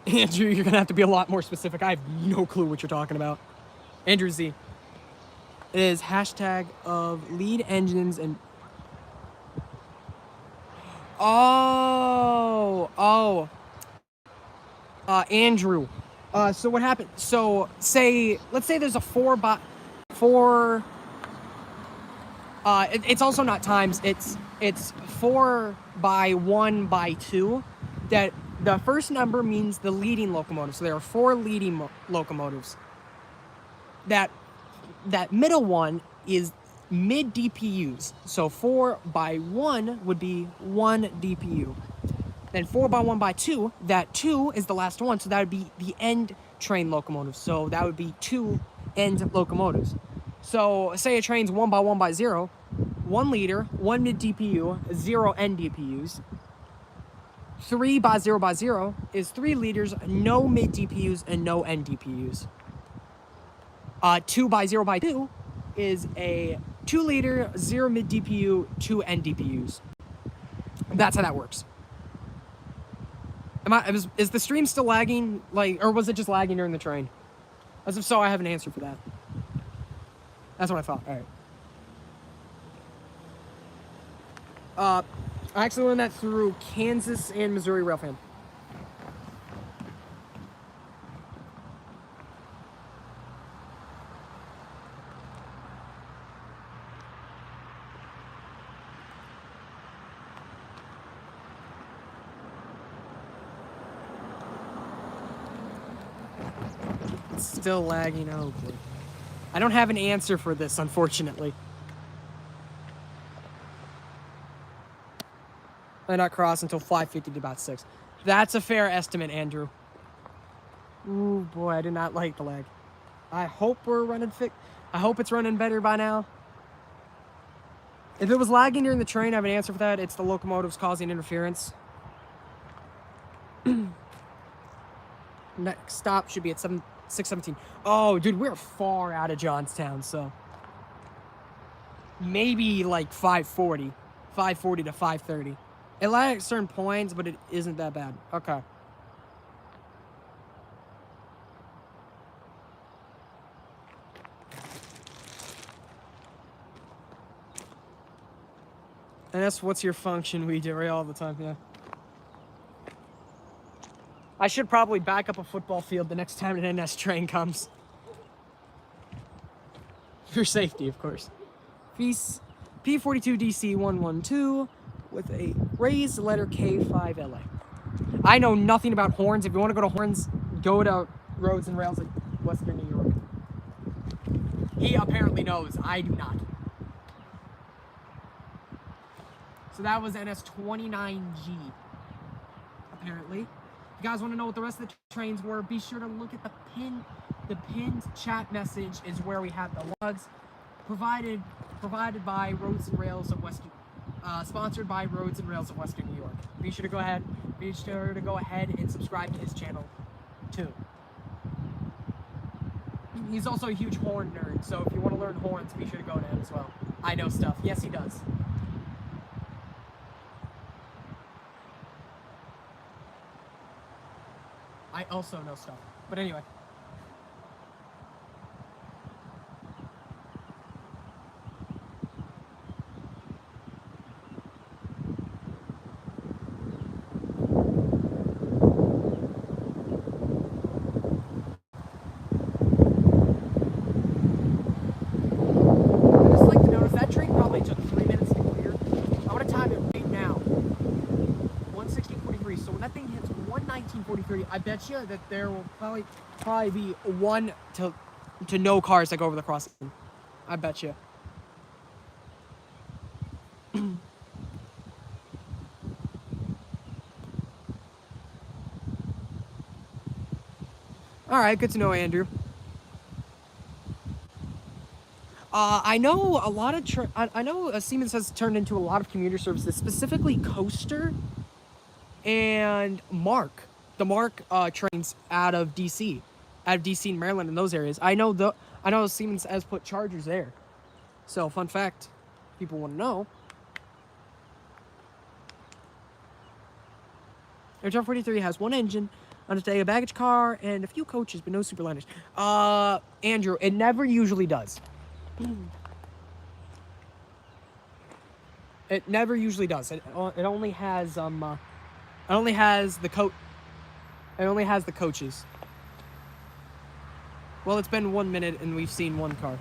Andrew, you're gonna have to be a lot more specific. I have no clue what you're talking about. Andrew Z. It is hashtag of lead engines and... Oh. Andrew. So what happened? So let's say there's a 4x4. It's also not times. It's 4x1x2. That the first number means the leading locomotive. So there are 4 leading locomotives. That middle one is mid DPUs. So 4x1 would be 1 DPU. Then 4x1x2, that 2 is the last one, so that would be the end train locomotive. So that would be 2 end locomotives. So say a train's 1x1x0, 1 liter, 1 mid DPU, 0 end DPUs. 3x0x0 is 3 liters, no mid DPUs and no end DPUs. 2x0x2 is a 2 liter, 0 mid DPU, 2 end DPUs. That's how that works. Is the stream still lagging, or was it just lagging during the train? As if so, I have an answer for that. That's what I thought. All right. I actually learned that through Kansas and Missouri Railfan. It's still lagging. Oh boy. I don't have an answer for this, unfortunately. Might not cross until 5:50 to about 6. That's a fair estimate, Andrew. Ooh boy, I did not like the lag. I hope we're running I hope it's running better by now. If it was lagging during the train, I have an answer for that. It's the locomotives causing interference. Next stop should be at 6:17. Oh, dude, we're far out of Johnstown, so maybe like 5:40 to 5:30. It lags at certain points, but it isn't that bad. Okay. And that's what's your function? We derail all the time, yeah. I should probably back up a football field the next time an NS train comes. For safety, of course. P42DC112 with a raised letter K5LA. I know nothing about horns. If you want to go to horns, go to Roads and Rails at Western New York. He apparently knows. I do not. So that was NS29G, apparently. If you guys want to know what the rest of the trains were, be sure to look at the pin. The pinned chat message is where we have the logs provided by Roads and Rails of Western, sponsored by Roads and Rails of Western New York. Be sure to go ahead and subscribe to his channel too. He's also a huge horn nerd, so if you want to learn horns, be sure to go to him as well. I know stuff. Yes, he does. I also know stuff. But anyway. 40-30, I bet you that there will probably be 1 to no cars that go over the crossing. I bet you. All right, good to know, Andrew. I know a lot of I know Siemens has turned into a lot of commuter services, specifically Coaster and Mark. The Mark trains out of DC and Maryland and those areas. I know Siemens has put chargers there. So, fun fact, people want to know. Airtown 43 has 1 engine on its day, a baggage car, and a few coaches, but no superliners. Andrew, it never usually does. It never usually does. It only has the coaches. Well, it's been 1 minute and we've seen 1 car.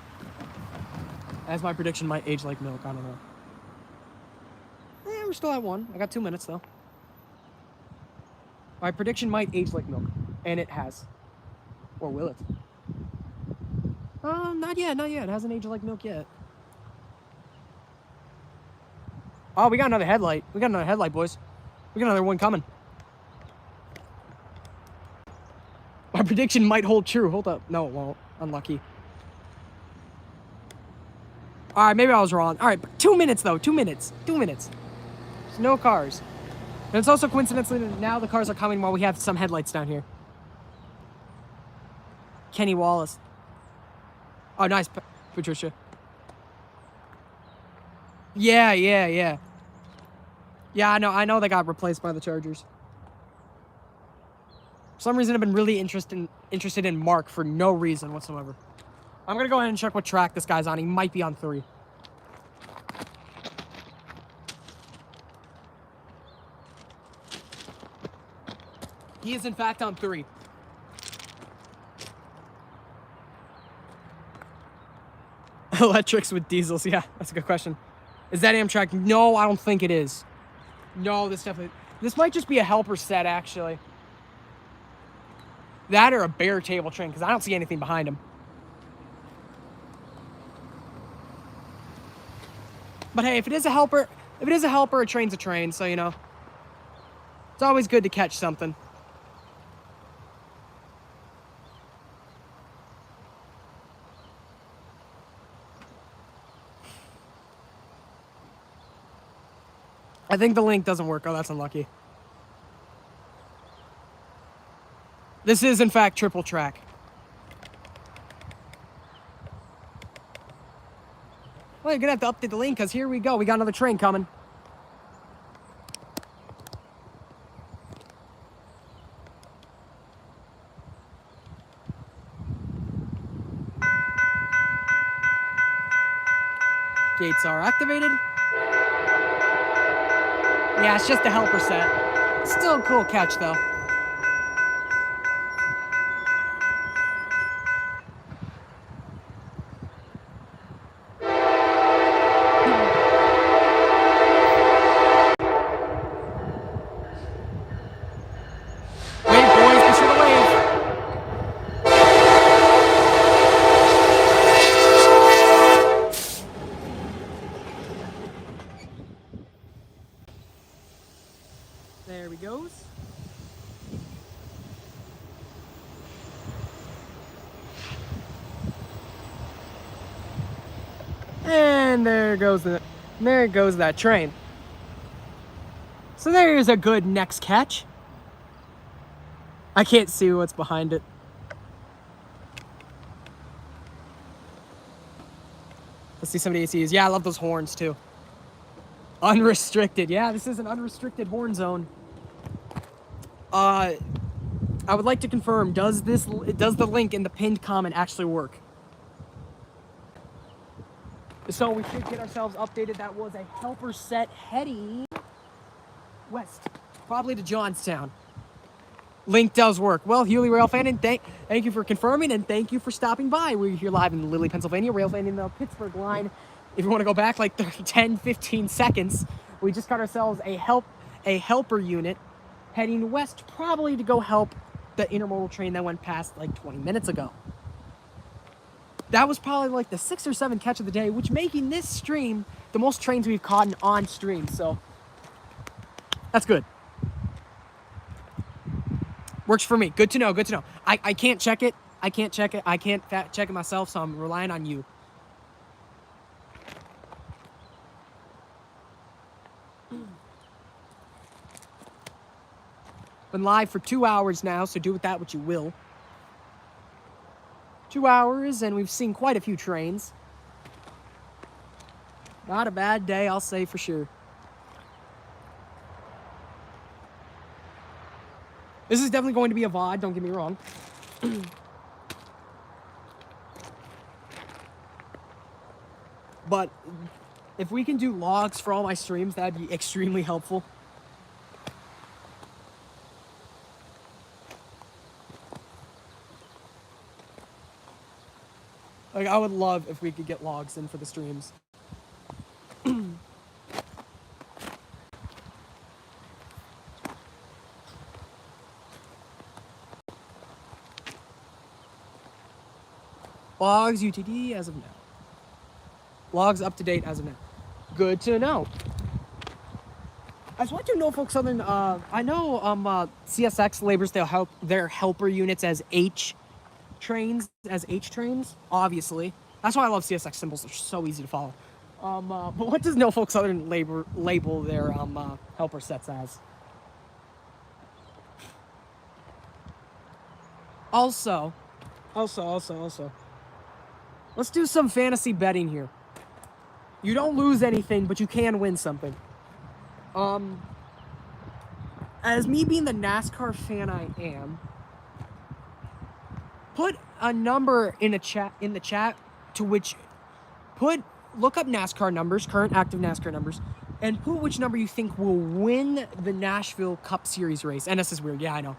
As my prediction might age like milk, I don't know. We're still at 1. I got 2 minutes though. My prediction might age like milk, and it has. Or will it? Not yet. It hasn't aged like milk yet. Oh, we got another headlight. Boys. We got another one coming. My prediction might hold true. Hold up. No, it won't. Unlucky. All right, maybe I was wrong. All right, 2 minutes, though. 2 minutes. 2 minutes. There's no cars. And it's also coincidentally that now the cars are coming while we have some headlights down here. Kenny Wallace. Oh, nice, Patricia. Yeah. Yeah, I know they got replaced by the Chargers. For some reason, I've been really interested in Mark for no reason whatsoever. I'm going to go ahead and check what track this guy's on. He might be on 3. He is, in fact, on 3. Electrics with diesels. Yeah, that's a good question. Is that Amtrak? No, I don't think it is. No, this might just be a helper set, actually. That or a bare table train, because I don't see anything behind him. But hey, if it is a helper, a train's a train, so you know. It's always good to catch something. I think the link doesn't work. Oh, that's unlucky. This is, in fact, triple track. Well, you're going to have to update the link because here we go. We got another train coming. Gates are activated. Yeah, it's just a helper set. Still a cool catch, though. There he goes. And there goes that train. So there's a good next catch. I can't see what's behind it. Let's see some of the ACs. Yeah, I love those horns too. Unrestricted. Yeah, this is an unrestricted horn zone. I would like to confirm, does the link in the pinned comment actually work? So we should get ourselves updated. That was a helper set heading west, probably to Johnstown. Link does work. Well, Hewley Railfanning, thank you for confirming, and thank you for stopping by. We're here live in Lilly, Pennsylvania, Railfanning the Pittsburgh line. If you want to go back like 10, 15 seconds, we just got ourselves a helper unit heading west, probably to go help the intermodal train that went past like 20 minutes ago. That was probably like the 6 or 7 catch of the day, which making this stream the most trains we've caught on stream. So that's good. Works for me. Good to know. Good to know. I can't check it. I can't check it. I can't fact check it myself, so I'm relying on you. Been live for 2 hours now, so do with that what you will. 2 hours, and we've seen quite a few trains. Not a bad day, I'll say for sure. This is definitely going to be a VOD, don't get me wrong. But if we can do logs for all my streams, that'd be extremely helpful. Like, I would love if we could get logs in for the streams. Logs UTD as of now. Logs up to date as of now. Good to know. I just want to know, folks, Southern, I know CSX labels their helper units as H trains, obviously. That's why I love CSX symbols. They're so easy to follow. But what does Norfolk Southern label their helper sets as? Also, let's do some fantasy betting here. You don't lose anything, but you can win something. As me being the NASCAR fan I am, put a number in the chat to which look up NASCAR numbers, current active NASCAR numbers, and put which number you think will win the Nashville Cup Series race. And this is weird, yeah, I know.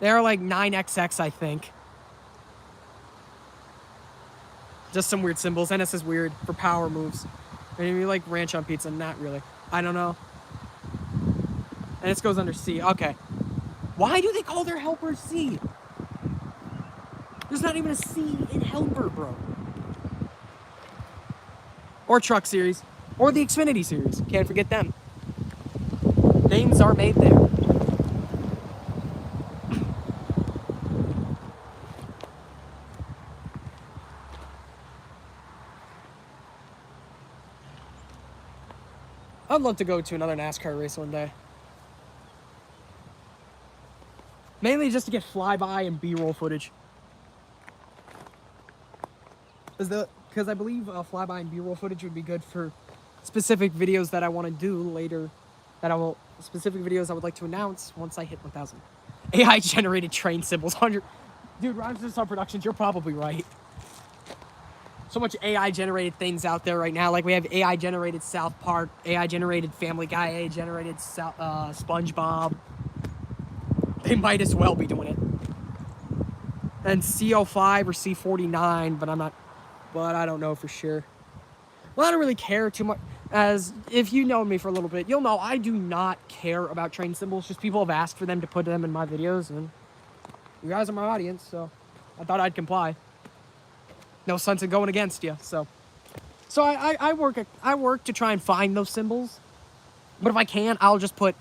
They're like 9XX, I think. Just some weird symbols. NS is weird for power moves. Maybe like ranch on pizza, not really. I don't know. And this goes under C. Okay. Why do they call their helper C? There's not even a C in helper, bro. Or Truck Series. Or the Xfinity Series. Can't forget them. Names are made there. I'd love to go to another NASCAR race one day. Mainly just to get flyby and B-roll footage. Because I believe flyby and B-roll footage would be good for specific videos that I want to do later. Specific videos I would like to announce once I hit 1,000. AI-generated train symbols. 100. Dude, Rhymes and Star Productions, you're probably right. So much AI-generated things out there right now. Like, we have AI-generated South Park, AI-generated Family Guy, AI-generated SpongeBob. They might as well be doing it. And CO5 or C49, but I don't know for sure. Well, I don't really care too much. As if you know me for a little bit, you'll know I do not care about train symbols. Just people have asked for them to put them in my videos, and you guys are my audience, so I thought I'd comply. No sense in going against you, so I work to try and find those symbols. But if I can't, I'll just put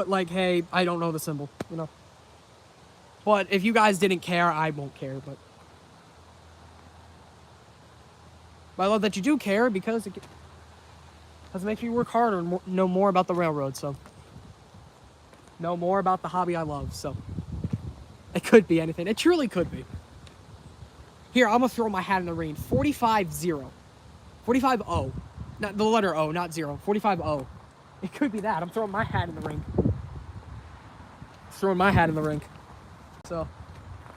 like, hey, I don't know the symbol, you know. But if you guys didn't care, I won't care. But I love that you do care, because it does make you work harder and know more about the railroad. So know more about the hobby I love. So it could be anything. It truly could be. Here, I'm going to throw my hat in the ring. 45-0. 45-0. Not the letter O, not 0. 45-0. It could be that. I'm throwing my hat in the ring. So,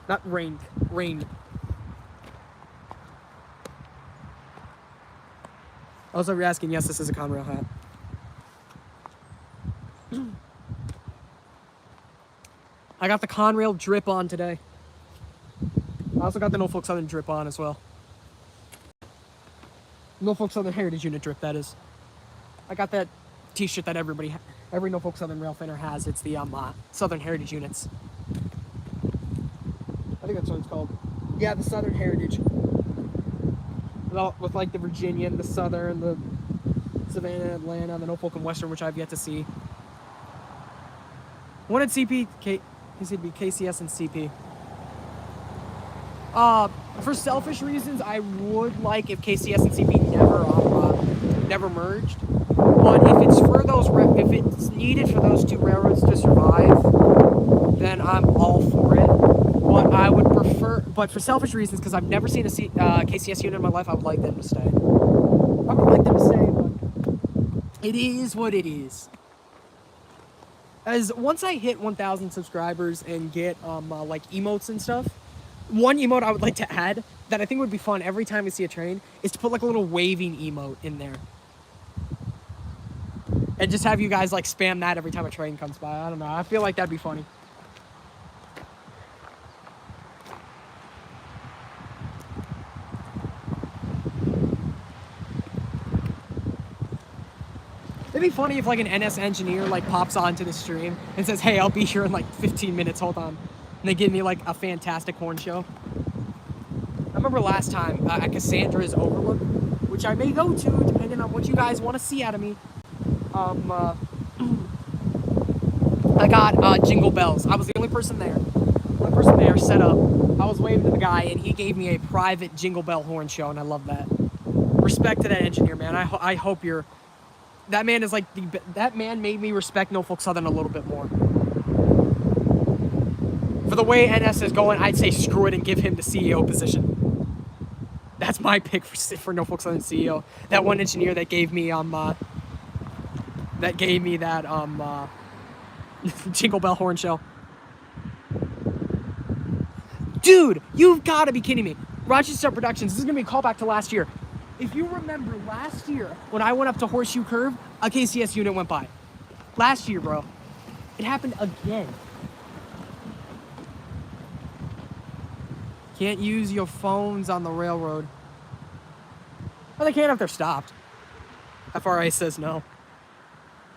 not rain. Also, if you're asking, yes, this is a Conrail hat. I got the Conrail drip on today. I also got the Norfolk Southern drip on as well. Norfolk Southern Heritage Unit drip, that is. I got that t-shirt that every Norfolk Southern rail fanner has. It's the Southern Heritage units. I think that's what it's called. Yeah, the Southern Heritage. With like the Virginian, the Southern, the Savannah, Atlanta, the Norfolk and Western, which I've yet to see. One at CP, KCS and CP. For selfish reasons, I would like if KCS and CP never merged. But if it's for those, if it's needed for those two railroads to survive, then I'm all for it. But I would prefer, but for selfish reasons, because I've never seen a KCS unit in my life, I would like them to stay. I would like them to stay, but it is what it is. As once I hit 1,000 subscribers and get like emotes and stuff, one emote I would like to add that I think would be fun every time we see a train is to put like a little waving emote in there. And just have you guys like spam that every time a train comes by. I don't know. I feel like that'd be funny. It'd be funny if like an NS engineer like pops onto the stream and says, "Hey, I'll be here in like 15 minutes. Hold on." And they give me like a fantastic horn show. I remember last time at Cassandra's Overlook, which I may go to depending on what you guys want to see out of me. I got Jingle Bells. I was the only person there. Set up. I was waving to the guy, and he gave me a private Jingle Bell horn show, and I love that. Respect to that engineer, man. I hope you're... That man is like... That man made me respect Norfolk Southern a little bit more. For the way NS is going, I'd say screw it and give him the CEO position. That's my pick for Norfolk Southern CEO. That one engineer that gave me that Jingle Bell horn show. Dude, you've got to be kidding me. Rochester Productions, this is going to be a callback to last year. If you remember last year, when I went up to Horseshoe Curve, a KCS unit went by. Last year, bro. It happened again. Can't use your phones on the railroad. Well, they can if they're stopped. FRA says no.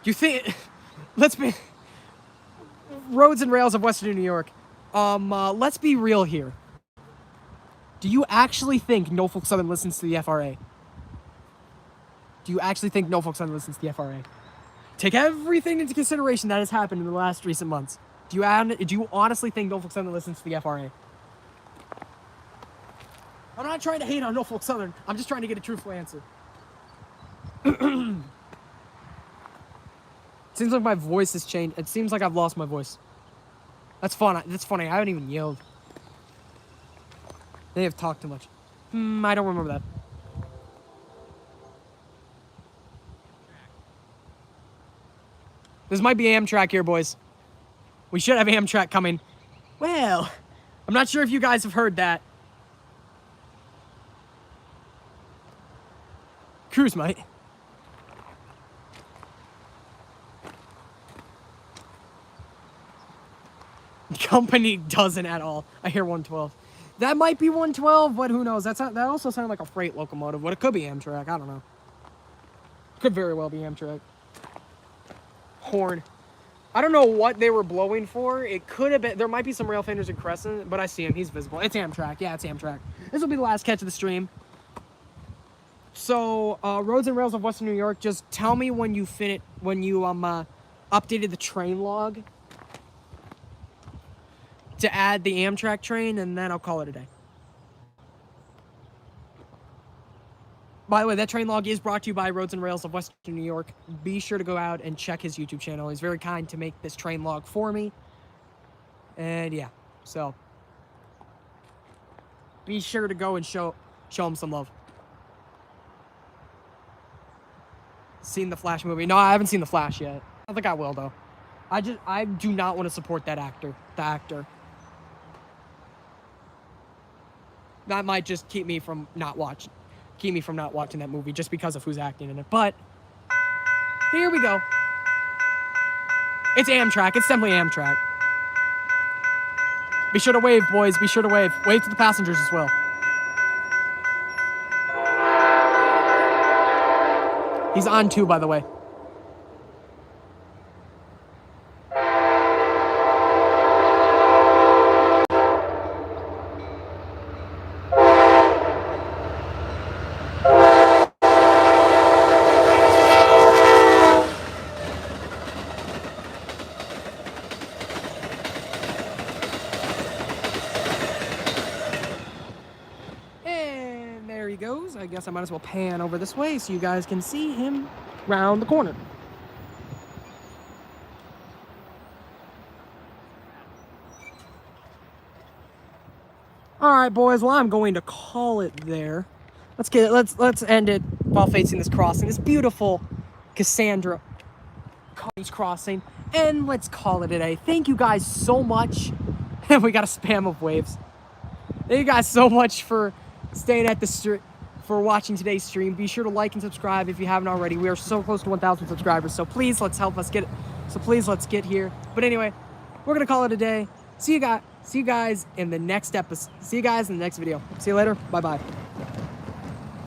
Do you think... Let's be... Roads and Rails of Western New York. Let's be real here. Do you actually think Norfolk Southern listens to the FRA? Do you actually think Norfolk Southern listens to the FRA? Take everything into consideration that has happened in the last recent months. Do you honestly think Norfolk Southern listens to the FRA? I'm not trying to hate on Norfolk Southern. I'm just trying to get a truthful answer. Seems like my voice has changed. It seems like I've lost my voice. That's fun. That's funny. I haven't even yelled. They have talked too much. I don't remember that. This might be Amtrak here, boys. We should have Amtrak coming. Well, I'm not sure if you guys have heard that. Cruise might. Company doesn't at all. I hear 112. That might be 112, but who knows? That also sounded like a freight locomotive. But it could be Amtrak. I don't know. Could very well be Amtrak. Horn. I don't know what they were blowing for. It could have been... There might be some rail fenders in Crescent, but I see him. He's visible. It's Amtrak. Yeah, it's Amtrak. This will be the last catch of the stream. So, Roads and Rails of Western New York, just tell me when you updated the train log to add the Amtrak train, and then I'll call it a day. By the way, that train log is brought to you by Roads and Rails of Western New York. Be sure to go out and check his YouTube channel. He's very kind to make this train log for me. And yeah, so be sure to go and show him some love. Seen the Flash movie? No, I haven't seen the Flash yet. I think I will though. I do not want to support that actor. The actor. That might just keep me from not watching that movie just because of who's acting in it. But here we go. It's Amtrak. It's definitely Amtrak. Be sure to wave, boys. Be sure to wave. Wave to the passengers as well. He's on too, by the way. I guess I might as well pan over this way so you guys can see him round the corner. All right, boys. Well, I'm going to call it there. Let's end it while facing this crossing, this beautiful Cassandra crossing, and let's call it a day. Thank you guys so much. And we got a spam of waves. Thank you guys so much for staying at the for watching today's stream. Be sure to like and subscribe if you haven't already. We are so close to 1,000 subscribers, so please let's help us get it. So please let's get here. But anyway, we're gonna call it a day. See you guys in the next episode. See you guys in the next video. See you later. Bye bye.